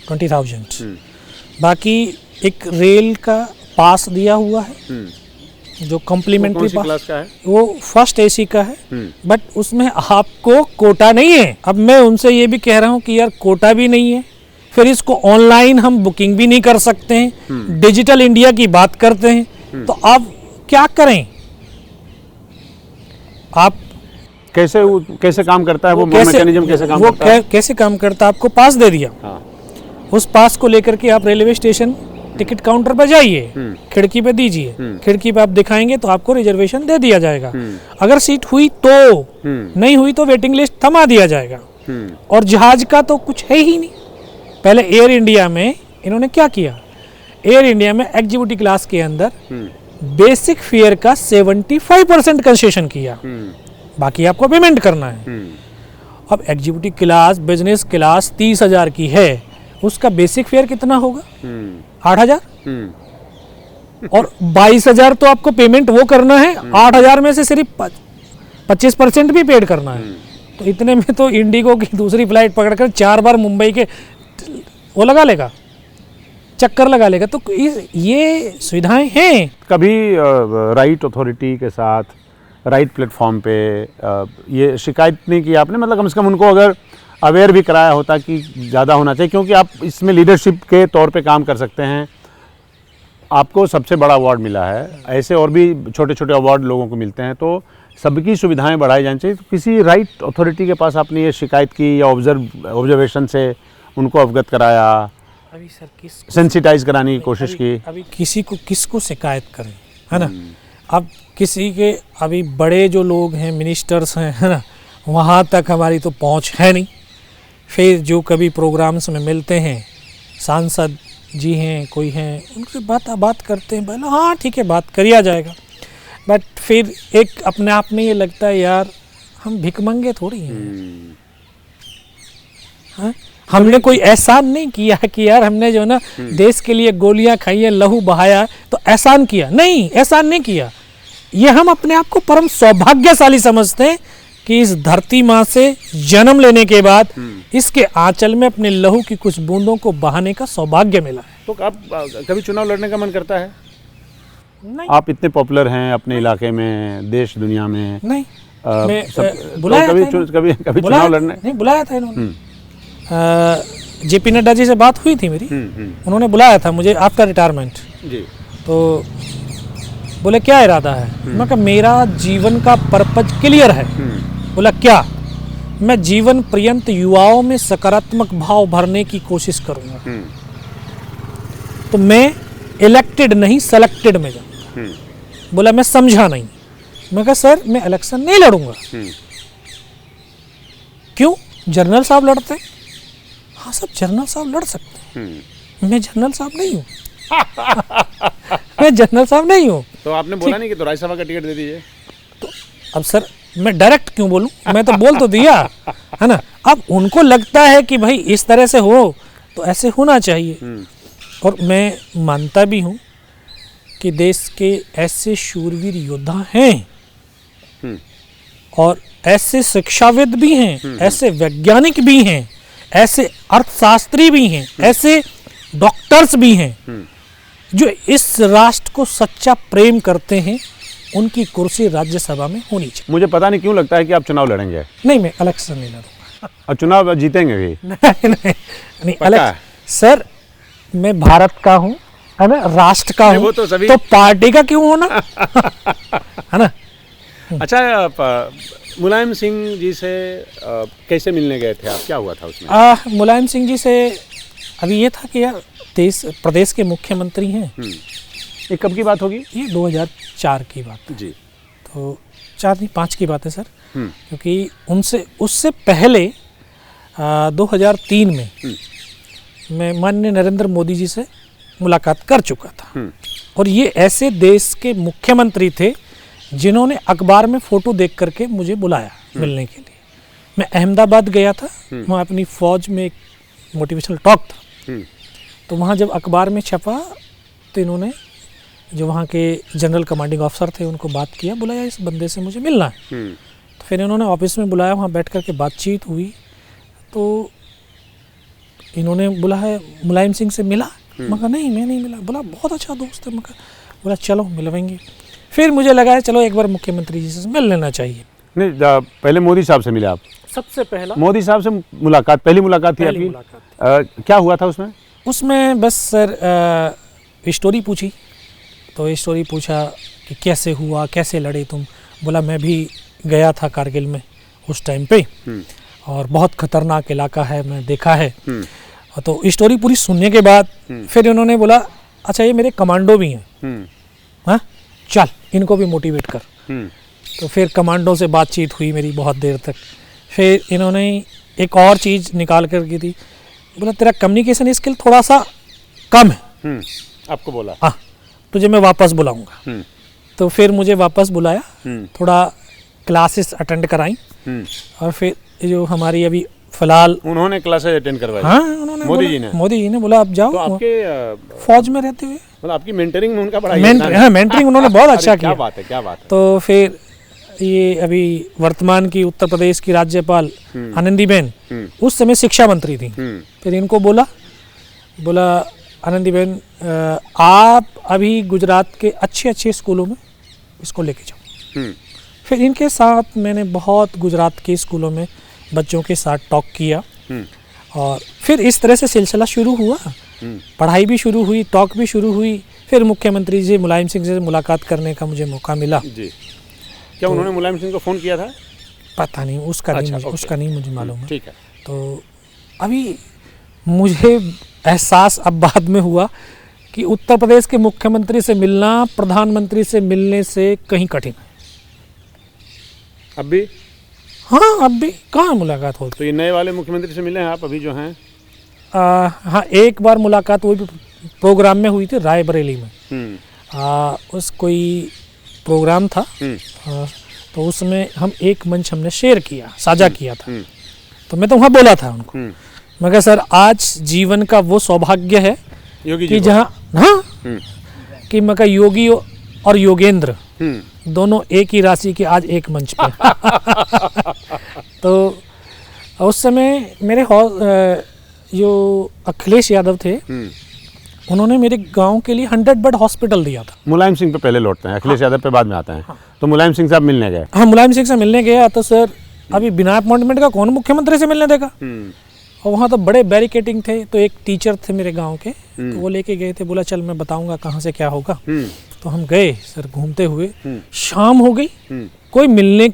20,000। बाकी एक रेल का पास दिया हुआ है जो कॉम्प्लीमेंट्री क्लास का है, वो फर्स्ट एसी का है, बट उसमें आपको कोटा नहीं है। अब मैं उनसे ये भी कह रहा हूँ कि यार कोटा भी नहीं है, फिर इसको ऑनलाइन हम बुकिंग भी नहीं कर सकते हैं, डिजिटल इंडिया की बात करते हैं, तो अब क्या करें? आप कैसे काम करता है वो मैकेनिज्म, कैसे काम करता है? कैसे काम करता है? आपको पास दे दिया, उस पास को लेकर के आप रेलवे स्टेशन टिकट काउंटर पर जाइए, खिड़की पे दीजिए, खिड़की पे आप दिखाएंगे तो आपको रिजर्वेशन दे दिया जाएगा। अगर सीट हुई तो, नहीं हुई तो वेटिंग लिस्ट थमा दिया जाएगा। और जहाज का तो कुछ है ही नहीं। पहले एयर इंडिया में इन्होंने क्या किया, एयर इंडिया में एग्जीक्यूटिव क्लास के अंदर बेसिक फेयर का 75% कंसेशन किया, बाकी आपको पेमेंट करना है। अब एग्जीक्यूटिव क्लास, बिजनेस क्लास 30,000 की है, उसका बेसिक फेयर कितना होगा? 8,000। और 22,000 तो आपको पेमेंट वो करना है, 8,000 में से सिर्फ 25% भी पेड करना है। तो इतने में तो इंडिगो की दूसरी फ्लाइट पकड़कर 4 बार मुंबई के वो लगा लेगा, चक्कर लगा लेगा। तो ये सुविधाएं हैं। कभी राइट अथॉरिटी के साथ, राइट प्लेटफॉर्म पे ये शिकायत नहीं की आपने? मतलब कम से कम उनको अगर अवेयर भी कराया होता कि ज़्यादा होना चाहिए, क्योंकि आप इसमें लीडरशिप के तौर पे काम कर सकते हैं। आपको सबसे बड़ा अवार्ड मिला है, ऐसे और भी छोटे छोटे अवार्ड लोगों को मिलते हैं, तो सबकी सुविधाएं बढ़ाई जानी चाहिए। तो किसी राइट अथॉरिटी के पास आपने ये शिकायत की या ऑब्जर्वेशन से उनको अवगत कराया, अभी सर सेंसिटाइज कराने की कोशिश की? अभी किसको शिकायत करें, है ना? अब किसी के अभी बड़े जो लोग हैं, मिनिस्टर्स हैं, है ना, वहाँ तक हमारी तो पहुँच है नहीं। फिर जो कभी प्रोग्राम्स में मिलते हैं, सांसद जी हैं, कोई हैं, उनसे बात करते हैं, पहले हाँ ठीक है बात करिया जाएगा, बट फिर एक अपने आप में ये लगता है यार हम भिखमंगे थोड़ी हैं। हाँ? हमने कोई एहसान नहीं किया कि यार हमने जो ना देश के लिए गोलियां खाई है, लहू बहाया तो एहसान किया, नहीं, एहसान नहीं किया। ये हम अपने आप को परम सौभाग्यशाली समझते हैं कि इस धरती माँ से जन्म लेने के बाद इसके आंचल में अपने लहू की कुछ बूंदों को बहाने का सौभाग्य मिला है। तो आप कभी चुनाव लड़ने का मन करता है? नहीं। आप इतने पॉपुलर हैं अपने इलाके में, देश दुनिया में। नहीं, बुलाया कभी चुनाव लड़ने? नहीं, बुलाया था इन्होंने। जेपी नड्डा जी से बात हुई थी मेरी, उन्होंने बुलाया था मुझे आफ्टर रिटायरमेंट जी। तो बोले क्या इरादा है? मैं कहा मेरा जीवन का पर्पज क्लियर है। बोला क्या? मैं जीवन पर्यंत युवाओं में सकारात्मक भाव भरने की कोशिश करूंगा, तो मैं इलेक्टेड नहीं सेलेक्टेड में जाऊंगा। बोला मैं समझा नहीं। मैं कहा सर मैं इलेक्शन नहीं लड़ूंगा। क्यों? जनरल साहब लड़ते हैं। हाँ सब जनरल साहब लड़ सकते हैं, मैं जनरल साहब नहीं हूँ। मैं जनरल साहब नहीं हूँ। तो आपने बोला नहीं कि तो राज्यसभा का टिकट दे दीजिए? तो अब सर मैं डायरेक्ट क्यों बोलूं? मैं तो बोल तो दिया है ना। अब उनको लगता है कि भाई इस तरह से हो तो ऐसे होना चाहिए, और मैं मानता भी हूँ कि देश के ऐसे शूरवीर योद्धा हैं और ऐसे शिक्षाविद भी हैं, ऐसे वैज्ञानिक भी हैं, ऐसे अर्थशास्त्री भी हैं, ऐसे डॉक्टर्स भी हैं जो इस राष्ट्र को सच्चा प्रेम करते हैं। उनकी कुर्सी राज्यसभा में होनी चाहिए। मुझे पता नहीं क्यों लगता है कि आप चुनाव लड़ेंगे नहीं, मैं इलेक्शन नहीं लड़ूंगा। और चुनाव जीतेंगे भी? नहीं, पक्का? सर, मैं भारत का हूँ, है ना, राष्ट्र का हूँ, वो तो सभी- तो पार्टी का क्यों होना, है ना। अच्छा, मुलायम सिंह जी से कैसे मिलने गए थे आप? क्या हुआ था उसमें? मुलायम सिंह जी से अभी ये था कि यार प्रदेश के मुख्यमंत्री हैं। ये कब की बात होगी? ये 2004 की बात है। जी। तो 4 नहीं 5 की बात है सर, क्योंकि उससे पहले 2003 में मैं माननीय नरेंद्र मोदी जी से मुलाकात कर चुका था। और ये ऐसे देश के मुख्यमंत्री थे जिन्होंने अखबार में फ़ोटो देख करके मुझे बुलाया मिलने के लिए। मैं अहमदाबाद गया था, वहाँ अपनी फ़ौज में एक मोटिवेशनल टॉक था। तो वहाँ जब अखबार में छपा तो इन्होंने, जो वहाँ के जनरल कमांडिंग ऑफिसर थे, उनको बात किया, बुलाया इस बंदे से मुझे मिलना है। तो फिर इन्होंने ऑफिस में बुलाया, वहाँ बैठ करके बातचीत हुई। तो इन्होंने बोला है मुलायम सिंह से मिला? मैं कहा नहीं, मैं नहीं मिला। बोला बहुत अच्छा दोस्त है। मैं कहा, बोला चलो मिलवाएंगे। फिर मुझे लगा है चलो एक बार मुख्यमंत्री जी से मिल लेना चाहिए। नहीं, पहले मोदी साहब से मिले आप? सबसे पहला मोदी साहब से मुलाकात, पहली मुलाकात थी आपकी? क्या हुआ था उसमें? उसमें बस सर स्टोरी पूछी। तो स्टोरी पूछा कि कैसे हुआ, कैसे लड़े तुम? बोला मैं भी गया था कारगिल में उस टाइम पे, और बहुत खतरनाक इलाका है, मैं देखा है। तो स्टोरी पूरी सुनने के बाद फिर उन्होंने बोला अच्छा ये मेरे कमांडो भी हैं, हाँ चल इनको भी मोटिवेट कर। तो फिर कमांडो से बातचीत हुई मेरी बहुत देर तक। फिर इन्होंने एक और चीज़ निकाल कर की थी, बोला तेरा कम्युनिकेशन स्किल थोड़ा सा कम है। आपको बोला? हाँ, तुझे मैं वापस बुलाऊंगा। तो फिर मुझे वापस बुलाया, थोड़ा क्लासेस अटेंड कराई, और फिर जो हमारी अभी फिलहाल उन्होंने क्लासेस अटेंड करवाई? हाँ, उन्होंने मोदी जी ने बोला आप जाओ। तो आपके फौज में रहते हुए मतलब आपकी मेंटरिंग में उनका बड़ा मेंटरिंग उन्होंने बहुत अच्छा किया। क्या बात है, क्या बात है। तो फिर ये अभी वर्तमान की उत्तर प्रदेश की राज्यपाल आनंदीबेन उस समय शिक्षा मंत्री थी। फिर इनको बोला आनंदीबेन आप अभी गुजरात के अच्छे अच्छे स्कूलों में इसको लेके जाओ। फिर इनके साथ मैंने बहुत गुजरात के स्कूलों में बच्चों के साथ टॉक किया, और फिर इस तरह से सिलसिला शुरू हुआ। पढ़ाई भी शुरू हुई, टॉक भी शुरू हुई। फिर मुख्यमंत्री जी मुलायम सिंह से मुलाकात करने का मुझे मौका मिला। जी। क्या उन्होंने मुलायम सिंह को फ़ोन किया था? पता नहीं, उसका नहीं मुझे मालूम है। ठीक है। तो अभी मुझे एहसास अब बाद में हुआ कि उत्तर प्रदेश के मुख्यमंत्री से मिलना प्रधानमंत्री से मिलने से कहीं कठिन है। अब भी? हाँ, अब भी कहाँ मुलाकात होती। तो ये नए वाले मुख्यमंत्री से मिले हैं आप अभी जो हैं? हाँ, एक बार मुलाकात वो भी प्रोग्राम में हुई थी रायबरेली में। उस कोई प्रोग्राम था, तो उसमें हम एक मंच हमने शेयर किया, साझा किया था। तो मैं तो वहाँ बोला था उनको, मैं कहा सर आज जीवन का वो सौभाग्य है कि जहाँ कि मैं कहा योगी और योगेंद्र दोनों एक ही राशि के आज एक मंच पे। तो उस समय मेरे जो अखिलेश यादव थे, उन्होंने मेरे गांव के लिए 100 बेड हॉस्पिटल दिया था। मुलायम सिंह पे पहले लौटते हैं, अखिलेश यादव पे बाद में आते हैं। तो मुलायम सिंह साहब मिलने गए? हाँ, मुलायम सिंह से मिलने गया। तो सर अभी बिना अपॉइंटमेंट का कौन मुख्यमंत्री से मिलने देगा। और वहाँ तो बड़े बैरिकेटिंग थे। तो एक टीचर थे मेरे गांव के, तो वो लेके गए थे, बोला चल मैं बताऊंगा कहाँ से क्या होगा। तो हम गए सर घूमते हुए, शाम हो गई, कोई मिलाने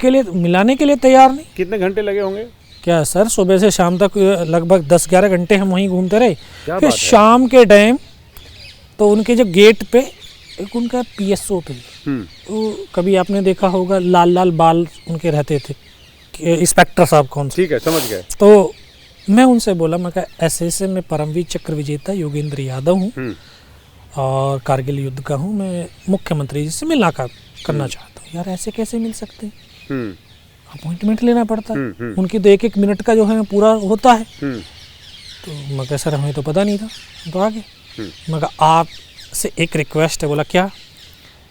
के लिए तैयार नहीं। कितने घंटे लगे होंगे? क्या सर, सुबह से शाम तक लगभग 10-11 घंटे हम वहीं घूमते रहे। फिर शाम के टाइम तो उनके जो गेट पे एक उनका PSO थे, तो कभी आपने देखा होगा लाल लाल बाल उनके रहते थे, इंस्पेक्टर साहब कौन से। ठीक है, समझ गए। तो मैं उनसे बोला, मैं कहा ऐसे मैं परमवीर चक्र विजेता योगेंद्र यादव हूँ और कारगिल युद्ध का हूँ, मैं मुख्यमंत्री जी से मिलना करना चाहता हूँ। यार ऐसे कैसे मिल सकते हैं, अपॉइंटमेंट लेना पड़ता है, उनकी तो 1-1 मिनट का जो है पूरा होता है। तो मैं कहा सर हमें तो पता नहीं था। तो आगे मैं कहा आपसे एक रिक्वेस्ट है। बोला क्या?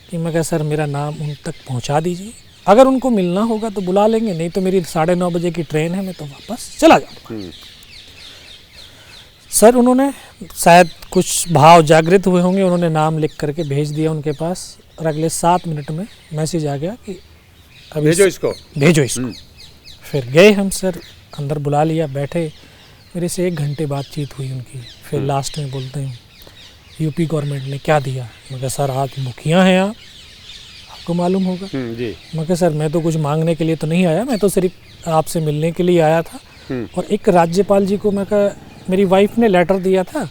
कि मैं कहा सर मेरा नाम उन तक पहुंचा दीजिए अगर उनको मिलना होगा तो बुला लेंगे, नहीं तो मेरी 9:30 बजे की ट्रेन है, मैं तो वापस चला जाऊँगा। सर उन्होंने शायद कुछ भाव जागृत हुए होंगे, उन्होंने नाम लिख करके भेज दिया उनके पास, और अगले 7 मिनट में मैसेज आ गया कि अभी भेजो इसको। भेजो इसको। फिर गए हम सर, अंदर बुला लिया, बैठे, मेरे से 1 घंटे बातचीत हुई उनकी। फिर लास्ट में बोलते हैं यूपी गवर्नमेंट ने क्या दिया। मैं कहा सर आज मुखिया हैं आप, आपको मालूम होगा। जी। मैं कहा सर मैं तो कुछ मांगने के लिए तो नहीं आया, मैं तो सिर्फ आपसे मिलने के लिए आया था। और एक राज्यपाल जी को मैं कहा, मेरी वाइफ ने लेटर दिया था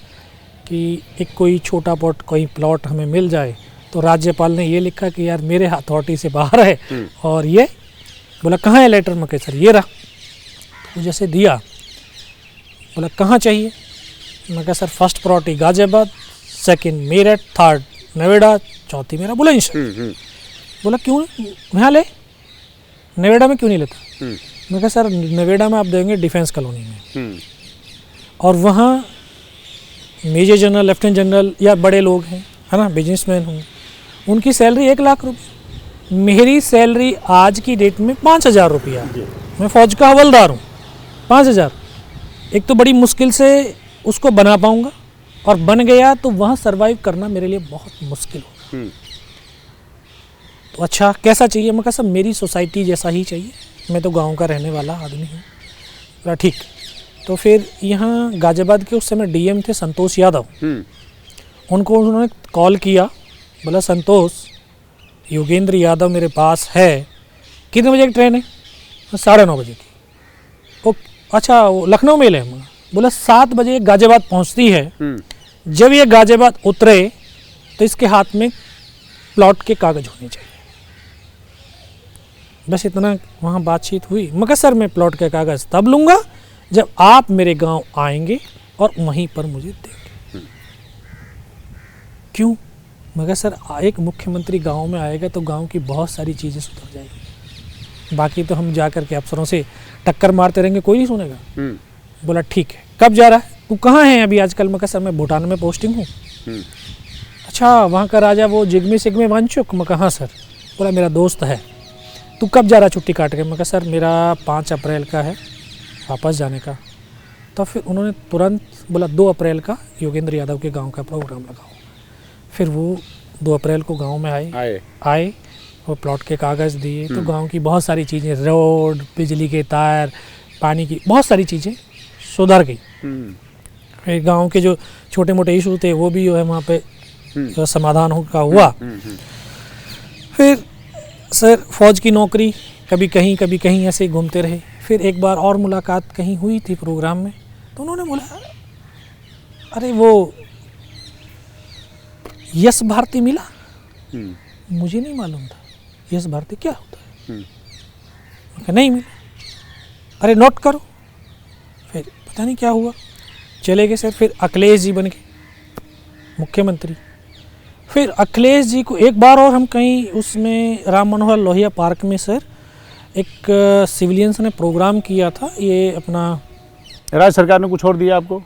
कि एक कोई छोटा पोट कोई प्लॉट हमें मिल जाए, तो राज्यपाल ने ये लिखा कि यार मेरे अथॉरिटी से बाहर है। और ये बोला कहाँ है लेटर। मैं कहा सर ये रहा। तो जैसे दिया, बोला कहाँ चाहिए। मैं कहा sir first priority Ghaziabad, second Meerut, third Noida, चौथी मेरा बुलंदशहर। बोला क्यों यहाँ ले, नोएडा में क्यों नहीं लेता। मैं कहा सर नोएडा में आप देंगे डिफेंस कॉलोनी में, और वहाँ मेजर जनरल, लेफ्टिनेंट जनरल या बड़े लोग हैं, है ना, बिजनेसमैन होंगे, उनकी सैलरी 1 लाख रुपये। मेरी सैलरी आज की डेट में 5,000 रुपया। मैं फौज का हवलदार हूँ, 5,000। एक तो बड़ी मुश्किल से उसको बना पाऊँगा, और बन गया तो वहाँ सरवाइव करना मेरे लिए बहुत मुश्किल होगा। तो अच्छा कैसा चाहिए। मैं कहा सब मेरी सोसाइटी जैसा ही चाहिए, मैं तो गांव का रहने वाला आदमी हूँ। बोला ठीक। तो फिर यहाँ गाजियाबाद के उस समय डीएम थे संतोष यादव, उनको उन्होंने कॉल किया, बोला संतोष योगेंद्र यादव मेरे पास है, कितने बजे की ट्रेन है। 9:30 बजे की। ओ अच्छा वो लखनऊ में ले। बोला 7 बजे गाजियाबाद पहुँचती है। जब ये गाजियाबाद उतरे तो इसके हाथ में प्लॉट के कागज होने चाहिए। बस इतना वहाँ बातचीत हुई। मैं कहा सर मैं प्लॉट के कागज़ तब लूँगा जब आप मेरे गांव आएंगे और वहीं पर मुझे देंगे। क्यों। मैं कहा सर एक मुख्यमंत्री गांव में आएगा तो गांव की बहुत सारी चीज़ें सुधर जाएगी, बाकी तो हम जा कर के अफसरों से टक्कर मारते रहेंगे, कोई नहीं सुनेगा। बोला ठीक है, कब जा रहा है, तू कहाँ है अभी आजकल। मैं कहा सर मैं भूटान में पोस्टिंग हूँ। अच्छा वहाँ का राजा वो जिग्मे सिग्मे वांचुक। मैं कहा हाँ सर। बोला मेरा दोस्त है, तू कब जा रहा छुट्टी काट के। मैं कहा सर मेरा 5 अप्रैल का है वापस जाने का। तो फिर उन्होंने तुरंत बोला 2 अप्रैल का योगेंद्र यादव के गांव का प्रोग्राम लगाओ। फिर वो 2 अप्रैल को गांव में आए और प्लॉट के कागज़ दिए। तो गांव की बहुत सारी चीज़ें, रोड, बिजली के तार, पानी की बहुत सारी चीज़ें सुधर गई। फिर गांव के जो छोटे मोटे इशू थे वो भी जो है वहाँ पे समाधान का हुआ। फिर सर फौज की नौकरी, कभी कहीं ऐसे घूमते रहे। फिर एक बार और मुलाकात कहीं हुई थी प्रोग्राम में, तो उन्होंने बोला अरे वो यश भारती मिला। मुझे नहीं मालूम था यश भारती क्या होता है। नहीं मिला। अरे नोट करो। फिर पता नहीं क्या हुआ, चले गए सर। फिर अखिलेश जी बन गए मुख्यमंत्री। फिर अखिलेश जी को एक बार और हम कहीं उसमें राम मनोहर लोहिया पार्क में सर एक सिविलियंस ने प्रोग्राम किया था। ये अपना राज्य सरकार ने कुछ और दिया आपको?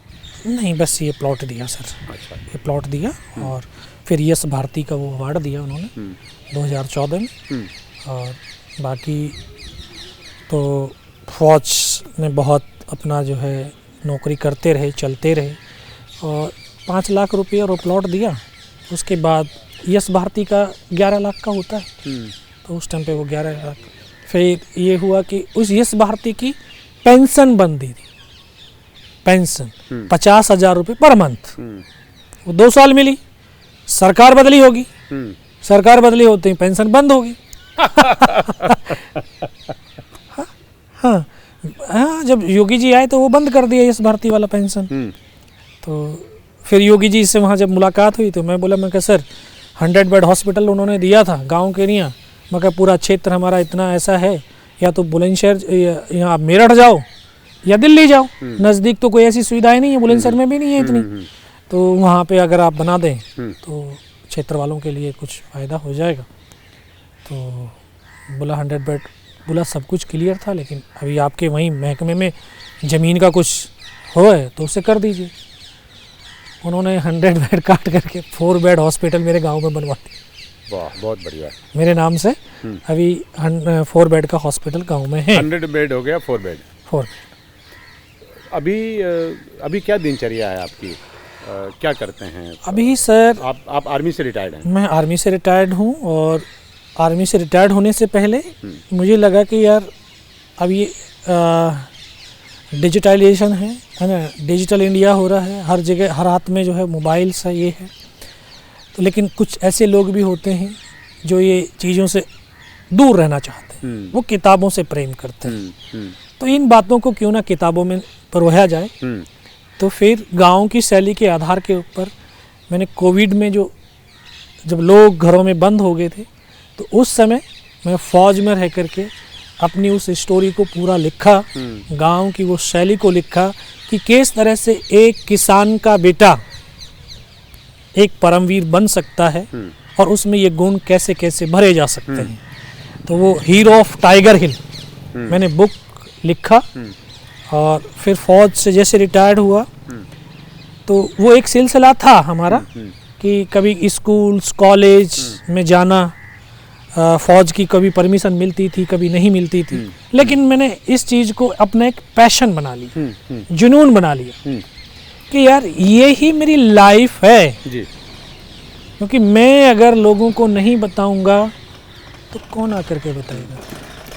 नहीं, बस ये प्लॉट दिया सर। अच्छा। ये प्लॉट दिया और फिर यश भारती का वो अवार्ड दिया उन्होंने 2014 में। और बाकी तो फौज में बहुत अपना जो है नौकरी करते रहे, चलते रहे, और 5 लाख रुपये और प्लॉट दिया। उसके बाद यश भारती का 11 लाख का होता है, तो उस टाइम पे वो 11 लाख। फिर ये हुआ कि उस यश भारती की पेंशन बंद दी थी, पेंशन 50,000 रुपये पर मंथ। वो 2 साल मिली, सरकार बदली होगी, सरकार बदली होती है पेंशन बंद होगी। हाँ, जब योगी जी आए तो वो बंद कर दिया यश भारती वाला पेंशन। तो फिर योगी जी से वहाँ जब मुलाकात हुई तो मैं बोला, मैं कहा सर 100 बेड हॉस्पिटल उन्होंने दिया था गांव के लिए। मैं कहा पूरा क्षेत्र हमारा इतना ऐसा है, या तो बुलंदशहर यहाँ आप मेरठ जाओ या दिल्ली जाओ, नज़दीक तो कोई ऐसी सुविधाएं नहीं है, बुलंदशहर में भी नहीं है इतनी। तो वहाँ पे अगर आप बना दें तो क्षेत्र वालों के लिए कुछ फ़ायदा हो जाएगा। तो बोला 100 बेड, बोला सब कुछ क्लियर था, लेकिन अभी आपके वहीं महकमे में ज़मीन का कुछ हो है तो उसे कर दीजिए। उन्होंने 100 बेड काट करके 4 बेड हॉस्पिटल मेरे गांव में बनवा दिया। वाह, बहुत बढ़िया। मेरे नाम से अभी 4 बेड का हॉस्पिटल गांव में है। 100 बेड हो गया, 4 बेड। 4 अभी क्या दिनचर्या है आपकी? क्या करते हैं अभी सर आप आर्मी से रिटायर्ड हैं? मैं आर्मी से रिटायर्ड हूँ, और आर्मी से रिटायर्ड होने से पहले मुझे लगा कि यार अब ये डिजिटलाइजेशन है ना, डिजिटल इंडिया हो रहा है, हर जगह हर हाथ में जो है मोबाइल्स है, ये है। तो लेकिन कुछ ऐसे लोग भी होते हैं जो ये चीज़ों से दूर रहना चाहते हैं, वो किताबों से प्रेम करते हैं। तो इन बातों को क्यों ना किताबों में परोया जाए। तो फिर गांव की शैली के आधार के ऊपर मैंने कोविड में जब लोग घरों में बंद हो गए थे, तो उस समय मैं फौज में रह करके अपनी उस स्टोरी को पूरा लिखा, गांव की वो शैली को लिखा कि किस तरह से एक किसान का बेटा एक परमवीर बन सकता है, और उसमें ये गुण कैसे कैसे भरे जा सकते हैं। तो वो हीरो ऑफ टाइगर हिल मैंने बुक लिखा, और फिर फौज से जैसे रिटायर्ड हुआ तो वो एक सिलसिला था हमारा कि कभी स्कूल्स कॉलेज में जाना, फौज की कभी परमिशन मिलती थी, कभी नहीं मिलती थी, लेकिन मैंने इस चीज़ को अपना एक पैशन बना लिया, जुनून बना लिया कि यार ये ही मेरी लाइफ है जी। क्योंकि मैं अगर लोगों को नहीं बताऊंगा तो कौन आकर के बताएगा।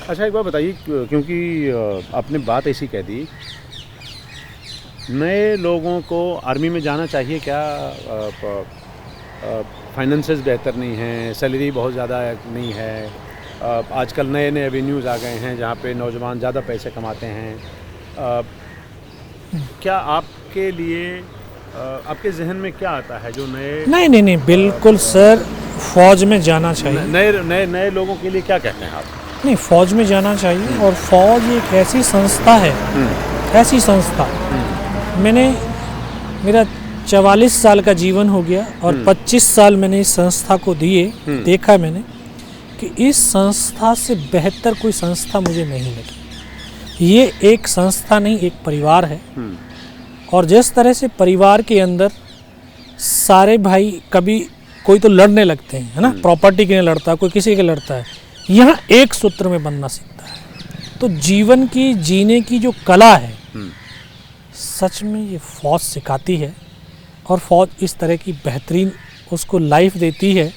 अच्छा, एक बात बताइए, क्योंकि आपने बात ऐसी कह दी, नए लोगों को आर्मी में जाना चाहिए क्या? फाइनेंसेस बेहतर नहीं हैं, सैलरी बहुत ज़्यादा नहीं है, आजकल नए नए एवेन्यूज़ आ गए हैं जहाँ पे नौजवान ज़्यादा पैसे कमाते हैं। क्या आपके लिए आपके जहन में क्या आता है जो नए? नहीं, बिल्कुल सर, फौज में जाना चाहिए। नए लोगों के लिए क्या कहते हैं आप? नहीं, फौज में जाना चाहिए, और फौज एक ऐसी संस्था है, ऐसी संस्था। मेरा 44 साल का जीवन हो गया, और 25 साल मैंने इस संस्था को दिए। देखा मैंने कि इस संस्था से बेहतर कोई संस्था मुझे नहीं लगी। ये एक संस्था नहीं, एक परिवार है। और जिस तरह से परिवार के अंदर सारे भाई, कभी कोई तो लड़ने लगते हैं, है ना, प्रॉपर्टी के लिए लड़ता है, कोई किसी के लड़ता है, यहाँ एक सूत्र में बनना सीखता है। तो जीवन की जीने की जो कला है, सच में ये फौज सिखाती है। और फौज इस तरह की बेहतरीन उसको लाइफ देती है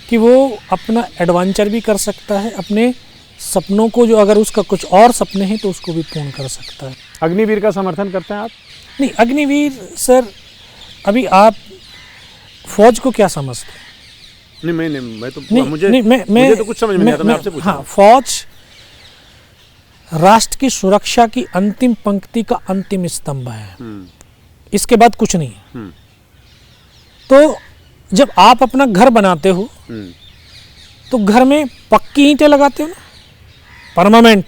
कि वो अपना एडवेंचर भी कर सकता है, अपने सपनों को, जो अगर उसका कुछ और सपने हैं तो उसको भी पूर्ण कर सकता है। अग्निवीर का समर्थन करते हैं आप? नहीं, अग्निवीर सर, अभी आप फौज को क्या समझते हैं? मुझे तो कुछ समझ में नहीं आता, मैं आपसे पूछ रहा हूं। फौज राष्ट्र की सुरक्षा की अंतिम पंक्ति का अंतिम स्तंभ है, इसके बाद कुछ नहीं है। तो जब आप अपना घर बनाते हो तो घर में पक्की ईंटें लगाते हो ना, परमानेंट,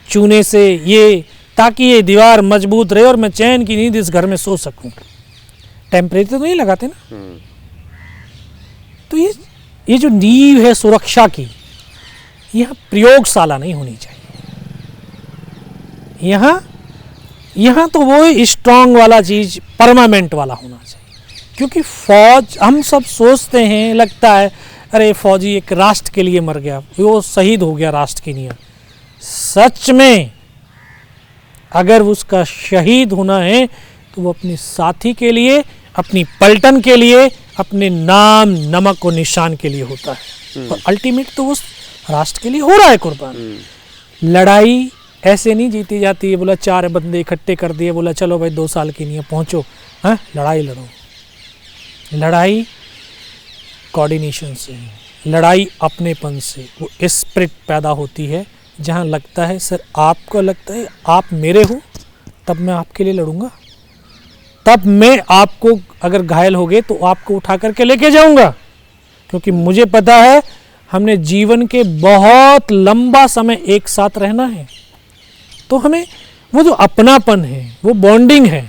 चूने से, ये ताकि ये दीवार मजबूत रहे और मैं चैन की नींद इस घर में सो सकूं। टेम्परेचर तो नहीं लगाते ना। तो ये जो नींव है सुरक्षा की, यह प्रयोगशाला नहीं होनी चाहिए। यहाँ तो वो स्ट्रांग वाला चीज, परमानेंट वाला होना चाहिए। क्योंकि फौज, हम सब सोचते हैं, लगता है अरे फौजी एक राष्ट्र के लिए मर गया, वो शहीद हो गया राष्ट्र के लिए। सच में अगर उसका शहीद होना है तो वो अपने साथी के लिए, अपनी पलटन के लिए, अपने नाम नमक और निशान के लिए होता है। और अल्टीमेट तो उस राष्ट्र के लिए हो रहा है कुर्बान। लड़ाई ऐसे नहीं जीती जाती है, बोला 4 बंदे इकट्ठे कर दिए, बोला चलो भाई 2 साल के लिए पहुंचो, हाँ लड़ाई लड़ो। लड़ाई कोऑर्डिनेशन से, लड़ाई अपनेपन से, वो स्पिरिट पैदा होती है, जहाँ लगता है सर, आपको लगता है आप मेरे हो, तब मैं आपके लिए लड़ूंगा, तब मैं आपको अगर घायल हो गए तो आपको उठा करके लेके जाऊंगा। क्योंकि मुझे पता है हमने जीवन के बहुत लंबा समय एक साथ रहना है, तो हमें वो जो अपनापन है, वो बॉन्डिंग है,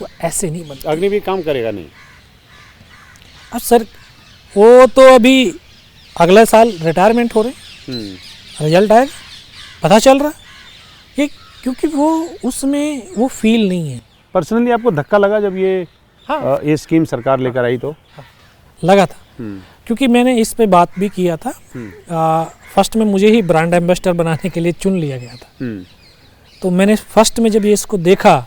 वो ऐसे नहीं बनता। अग्निवीर काम करेगा नहीं। अब सर वो तो अभी अगले साल रिटायरमेंट हो रहे, रिजल्ट आएगा, पता चल रहा है, क्योंकि वो उसमें वो फील नहीं है। पर्सनली आपको धक्का लगा जब ये स्कीम सरकार लेकर आई? तो लगा था। क्योंकि मैंने इस पे बात भी किया था। फर्स्ट में मुझे ही ब्रांड एम्बेसडर बनाने के लिए चुन लिया गया था। तो मैंने फर्स्ट में जब ये इसको देखा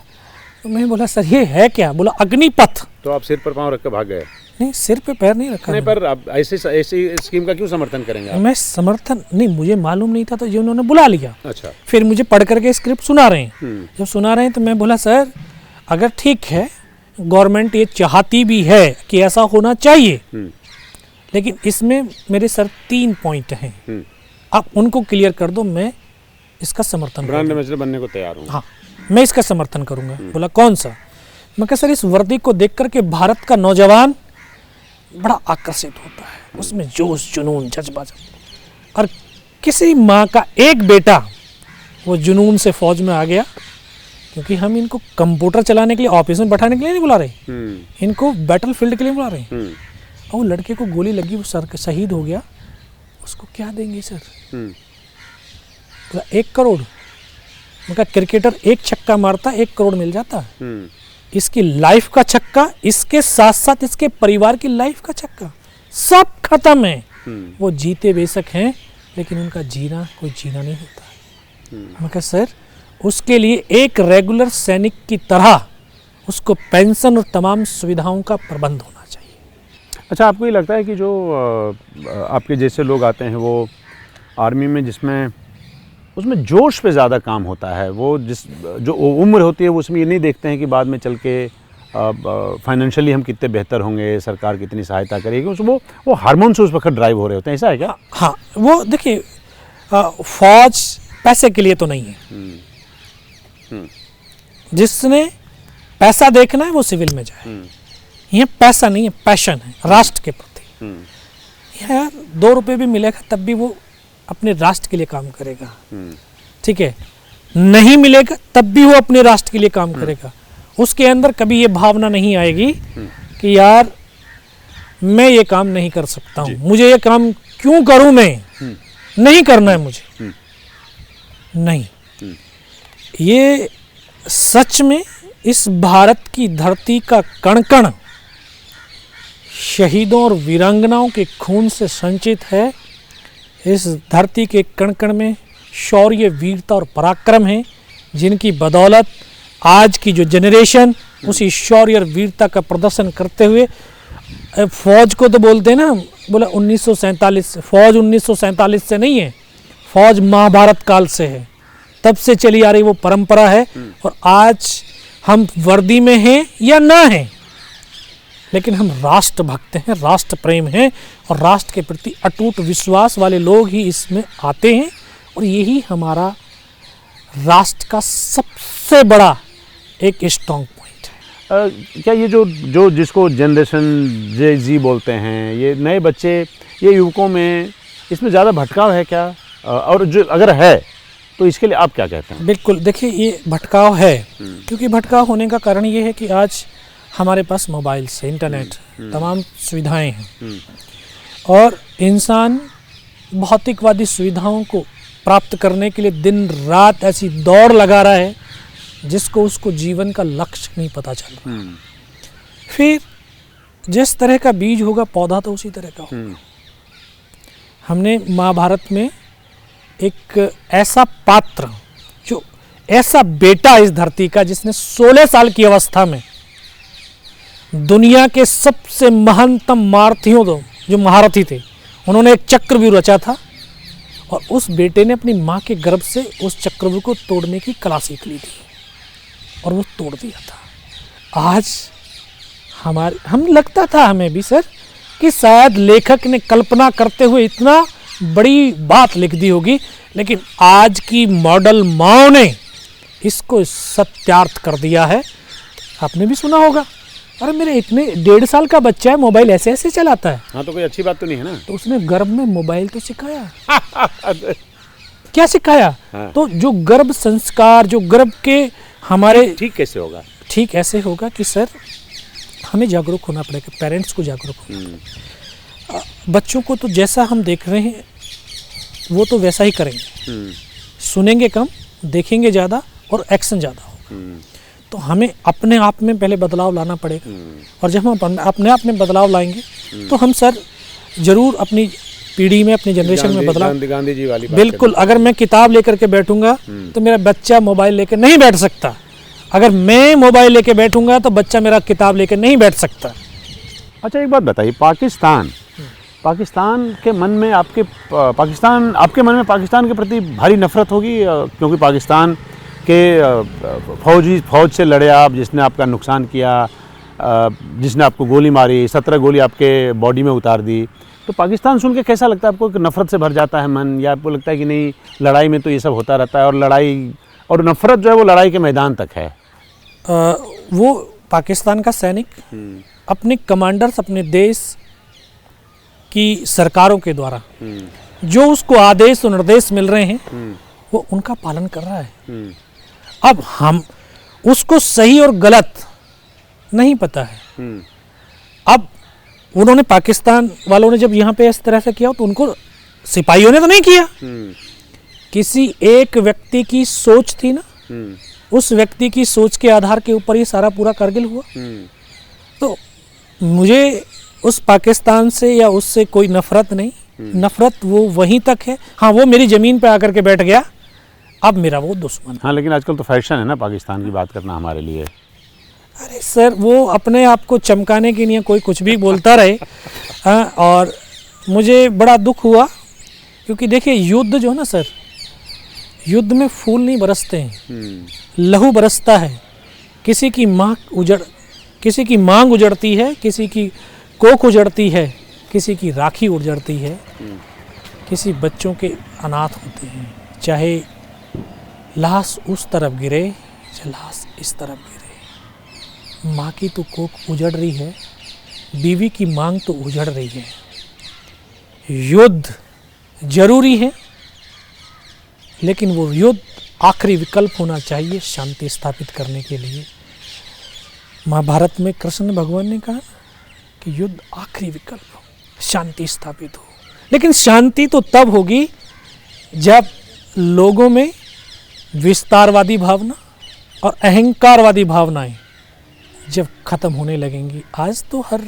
तो मैं बोला सर ये है क्या? बोला अग्निपथ। तो आप सिर पर पाँव रख कर भाग गए? नहीं, सिर पे पैर नहीं रखा। नहीं, पर आप ऐसी स्कीम का क्यों समर्थन करेंगे आप? मैं समर्थन नहीं, मुझे मालूम नहीं था, तो ये उन्होंने बुला लिया। अच्छा। फिर मुझे पढ़ करके स्क्रिप्ट सुना रहे हैं। जब सुना रहे हैं तो मैं बोला सर अगर ठीक है, गवर्नमेंट ये चाहती भी है कि ऐसा होना चाहिए, लेकिन इसमें मेरे सर 3 पॉइंट हैं, आप उनको क्लियर कर दो, मैं इसका समर्थन ब्रांड एम्बेसडर बनने को तैयार हूँ। हाँ, मैं इसका समर्थन करूंगा। बोला कौन सा? मैं कहा सर इस वर्दी को देख करके भारत का नौजवान बड़ा आकर्षित होता है, उसमें जोश जुनून जज्बा, और किसी माँ का एक बेटा वो जुनून से फौज में आ गया, क्योंकि हम इनको कंप्यूटर चलाने के लिए, ऑफिस में बैठाने के लिए नहीं बुला रहे, इनको बैटल फील्ड के लिए बुला रहे हैं। और वो लड़के को गोली लगी, वो सर शहीद हो गया, उसको क्या देंगे सर? बोला 1 करोड़। उनका क्रिकेटर एक छक्का मारता 1 करोड़ मिल जाता। इसकी लाइफ का छक्का, इसके साथ साथ इसके परिवार की लाइफ का छक्का, सब खत्म है। वो जीते बेशक हैं, लेकिन उनका जीना कोई जीना नहीं होता। मैं कहा सर उसके लिए एक रेगुलर सैनिक की तरह उसको पेंशन और तमाम सुविधाओं का प्रबंध होना चाहिए। अच्छा, आपको ये लगता है कि जो आपके जैसे लोग आते हैं वो आर्मी में, जिसमें उसमें जोश पे ज़्यादा काम होता है, वो जो उम्र होती है वो उसमें ये नहीं देखते हैं कि बाद में चल के फाइनेंशियली हम कितने बेहतर होंगे, सरकार कितनी सहायता करेगी, वो हार्मोन से उस वक्त ड्राइव हो रहे होते हैं। ऐसा है क्या? हाँ, वो देखिए फौज पैसे के लिए तो नहीं है। जिसने पैसा देखना है वो सिविल में जाए। ये पैसा नहीं है, पैशन है राष्ट्र के प्रति। यार 2 रुपये भी मिलेगा तब भी वो अपने राष्ट्र के लिए काम करेगा, ठीक है, नहीं मिलेगा तब भी वो अपने राष्ट्र के लिए काम करेगा। उसके अंदर कभी ये भावना नहीं आएगी कि यार मैं ये काम नहीं कर सकता हूँ, मुझे ये काम क्यों करूँ, मैं नहीं करना है मुझे, नहीं। ये सच में इस भारत की धरती का कण कण शहीदों और वीरांगनाओं के खून से संचित है। इस धरती के कण कण में शौर्य, वीरता और पराक्रम है, जिनकी बदौलत आज की जो जनरेशन उसी शौर्य और वीरता का प्रदर्शन करते हुए फौज को तो बोलते हैं ना, बोला 1947 से, फौज 1947 से नहीं है, फौज महाभारत काल से है, तब से चली आ रही वो परंपरा है। और आज हम वर्दी में हैं या ना हैं, लेकिन हम राष्ट्र भक्त हैं, राष्ट्र प्रेम है, और राष्ट्र के प्रति अटूट विश्वास वाले लोग ही इसमें आते हैं। और यही हमारा राष्ट्र का सबसे बड़ा एक स्ट्रॉन्ग पॉइंट है। क्या ये जो जिसको जनरेशन जी बोलते हैं, ये नए बच्चे, ये युवकों में इसमें ज़्यादा भटकाव है क्या? और जो अगर है तो इसके लिए आप क्या कहते हैं? बिल्कुल, देखिए ये भटकाव है, क्योंकि भटकाव होने का कारण ये है कि आज हमारे पास मोबाइल से, इंटरनेट, तमाम सुविधाएं हैं, और इंसान भौतिकवादी सुविधाओं को प्राप्त करने के लिए दिन रात ऐसी दौड़ लगा रहा है जिसको उसको जीवन का लक्ष्य नहीं पता चल रहा। फिर जिस तरह का बीज होगा पौधा तो उसी तरह का होगा। हमने महाभारत में एक ऐसा पात्र, जो ऐसा बेटा इस धरती का, जिसने 16 साल की अवस्था में दुनिया के सबसे महानतम महारथियों, जो महारथी थे, उन्होंने एक चक्रव्यूह रचा था, और उस बेटे ने अपनी माँ के गर्भ से उस चक्रव्यूह को तोड़ने की कला सीख ली थी, और वो तोड़ दिया था। आज हम लगता था हमें भी सर कि शायद लेखक ने कल्पना करते हुए इतना बड़ी बात लिख दी होगी, लेकिन आज की मॉडल माँ ने इसको सत्यार्थ कर दिया है। आपने भी सुना होगा, अरे मेरे इतने 1.5 साल का बच्चा है, मोबाइल ऐसे ऐसे चलाता है। हाँ, तो कोई अच्छी बात तो नहीं है ना। तो उसने गर्भ में मोबाइल तो सिखाया क्या सिखाया? हाँ। तो जो गर्भ संस्कार, जो गर्भ के हमारे, ठीक कैसे होगा? ठीक ऐसे होगा कि सर हमें जागरूक होना पड़ेगा, पेरेंट्स को जागरूक होना। बच्चों को तो जैसा हम देख रहे हैं वो तो वैसा ही करेंगे, सुनेंगे कम, देखेंगे ज़्यादा, और एक्शन ज़्यादा होगा। तो हमें अपने आप में पहले बदलाव लाना पड़ेगा, और जब हम अपने आप में बदलाव लाएंगे तो हम सर जरूर अपनी पीढ़ी में, अपनी जनरेशन में बदलाव। गांधी जी वाली बात बिल्कुल, अगर मैं किताब लेकर के बैठूंगा तो मेरा बच्चा मोबाइल लेकर नहीं बैठ सकता। अगर मैं मोबाइल लेकर बैठूंगा तो बच्चा मेरा किताब लेकर नहीं बैठ सकता। अच्छा, एक बात बताइए, पाकिस्तान के मन में आपके मन में पाकिस्तान के प्रति भारी नफरत होगी, क्योंकि पाकिस्तान के फौज से लड़े आप, जिसने आपका नुकसान किया, जिसने आपको गोली मारी, 17 गोली आपके बॉडी में उतार दी, तो पाकिस्तान सुन के कैसा लगता है आपको? कि नफरत से भर जाता है मन, या आपको लगता है कि नहीं, लड़ाई में तो ये सब होता रहता है, और लड़ाई और नफरत जो है वो लड़ाई के मैदान तक है? वो पाकिस्तान का सैनिक अपने कमांडर्स, अपने देश की सरकारों के द्वारा जो उसको आदेश और निर्देश मिल रहे हैं वो उनका पालन कर रहा है। अब हम उसको सही और गलत नहीं पता है। अब उन्होंने, पाकिस्तान वालों ने जब यहाँ पे इस तरह से किया तो उनको सिपाहियों ने तो नहीं किया, किसी एक व्यक्ति की सोच थी ना, उस व्यक्ति की सोच के आधार के ऊपर ये सारा पूरा करगिल हुआ। तो मुझे उस पाकिस्तान से या उससे कोई नफरत नहीं, नफरत वो वहीं तक है। हाँ, वो मेरी ज़मीन पे आकर के बैठ गया, अब मेरा वो दुश्मन। हाँ, लेकिन आजकल तो फैशन है ना पाकिस्तान की बात करना हमारे लिए। अरे सर, वो अपने आप को चमकाने के लिए कोई कुछ भी बोलता रहे। हाँ, और मुझे बड़ा दुख हुआ, क्योंकि देखिए युद्ध जो है ना सर, युद्ध में फूल नहीं बरसते हैं, लहू बरसता है। किसी की मांग उजड़ती है, किसी की कोख उजड़ती है, किसी की राखी उजड़ती है, किसी बच्चों के अनाथ होते हैं, चाहे लाश उस तरफ गिरे चाहे लाश इस तरफ गिरे। माँ की तो कोख उजड़ रही है, बीवी की मांग तो उजड़ रही है। युद्ध जरूरी है, लेकिन वो युद्ध आखिरी विकल्प होना चाहिए शांति स्थापित करने के लिए। महाभारत में कृष्ण भगवान ने कहा कि युद्ध आखिरी विकल्प हो, शांति स्थापित हो। लेकिन शांति तो तब होगी जब लोगों में विस्तारवादी भावना और अहंकारवादी भावनाएं जब खत्म होने लगेंगी। आज तो हर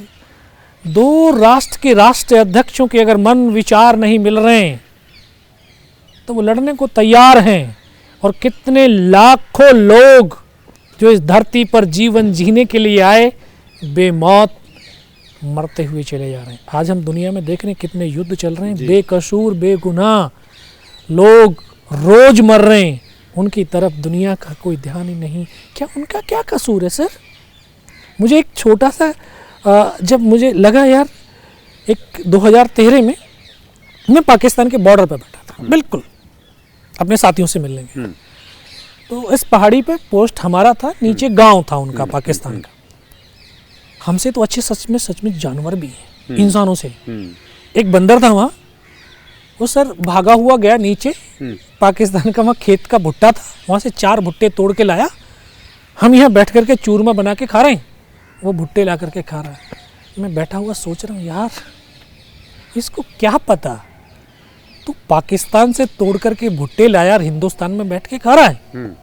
दो राष्ट्र के राष्ट्रीय अध्यक्षों के अगर मन विचार नहीं मिल रहे हैं तो वो लड़ने को तैयार हैं। और कितने लाखों लोग जो इस धरती पर जीवन जीने के लिए आए, बेमौत मरते हुए चले जा रहे हैं। आज हम दुनिया में देख रहे हैं कितने युद्ध चल रहे हैं, बेकसूर बेगुनाह लोग रोज मर रहे हैं, उनकी तरफ दुनिया का कोई ध्यान ही नहीं। क्या उनका क्या कसूर है सर? मुझे एक छोटा सा जब मुझे लगा यार, एक 2013 में मैं पाकिस्तान के बॉर्डर पर बैठा था, बिल्कुल अपने साथियों से मिलने गया। तो इस पहाड़ी पे पोस्ट हमारा था, नीचे गांव था उनका, पाकिस्तान का। हमसे तो अच्छे सच में जानवर भी हैं, इंसानों से। एक बंदर था वहाँ, वो सर भागा हुआ गया नीचे, पाकिस्तान का वहाँ खेत का भुट्टा था, वहाँ से 4 भुट्टे तोड़ के लाया। हम यहाँ बैठ करके चूरमा बना के खा रहे हैं, वो भुट्टे ला करके खा रहा है। मैं बैठा हुआ सोच रहा हूँ यार, इसको क्या पता तू पाकिस्तान से तोड़ करके भुट्टे लाया और हिंदुस्तान में बैठ के खा रहा है।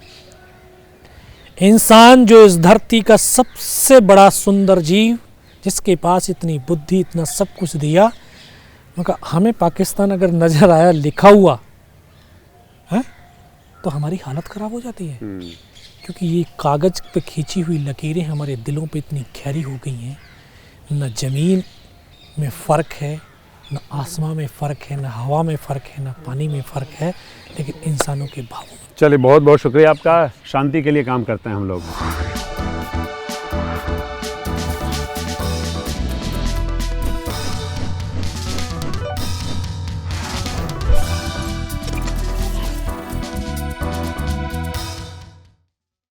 इंसान जो इस धरती का सबसे बड़ा सुंदर जीव, जिसके पास इतनी बुद्धि, इतना सब कुछ दिया, मगर हमें पाकिस्तान अगर नजर आया लिखा हुआ है तो हमारी हालत खराब हो जाती है। क्योंकि ये कागज पे खींची हुई लकीरें हमारे दिलों पे इतनी गहरी हो गई हैं। न ज़मीन में फ़र्क है, न आसमां में फ़र्क है, न हवा में फ़र्क है, न पानी में फ़र्क है, लेकिन इंसानों के भावों में। चलिए, बहुत बहुत शुक्रिया आपका। शांति के लिए काम करते हैं हम लोग।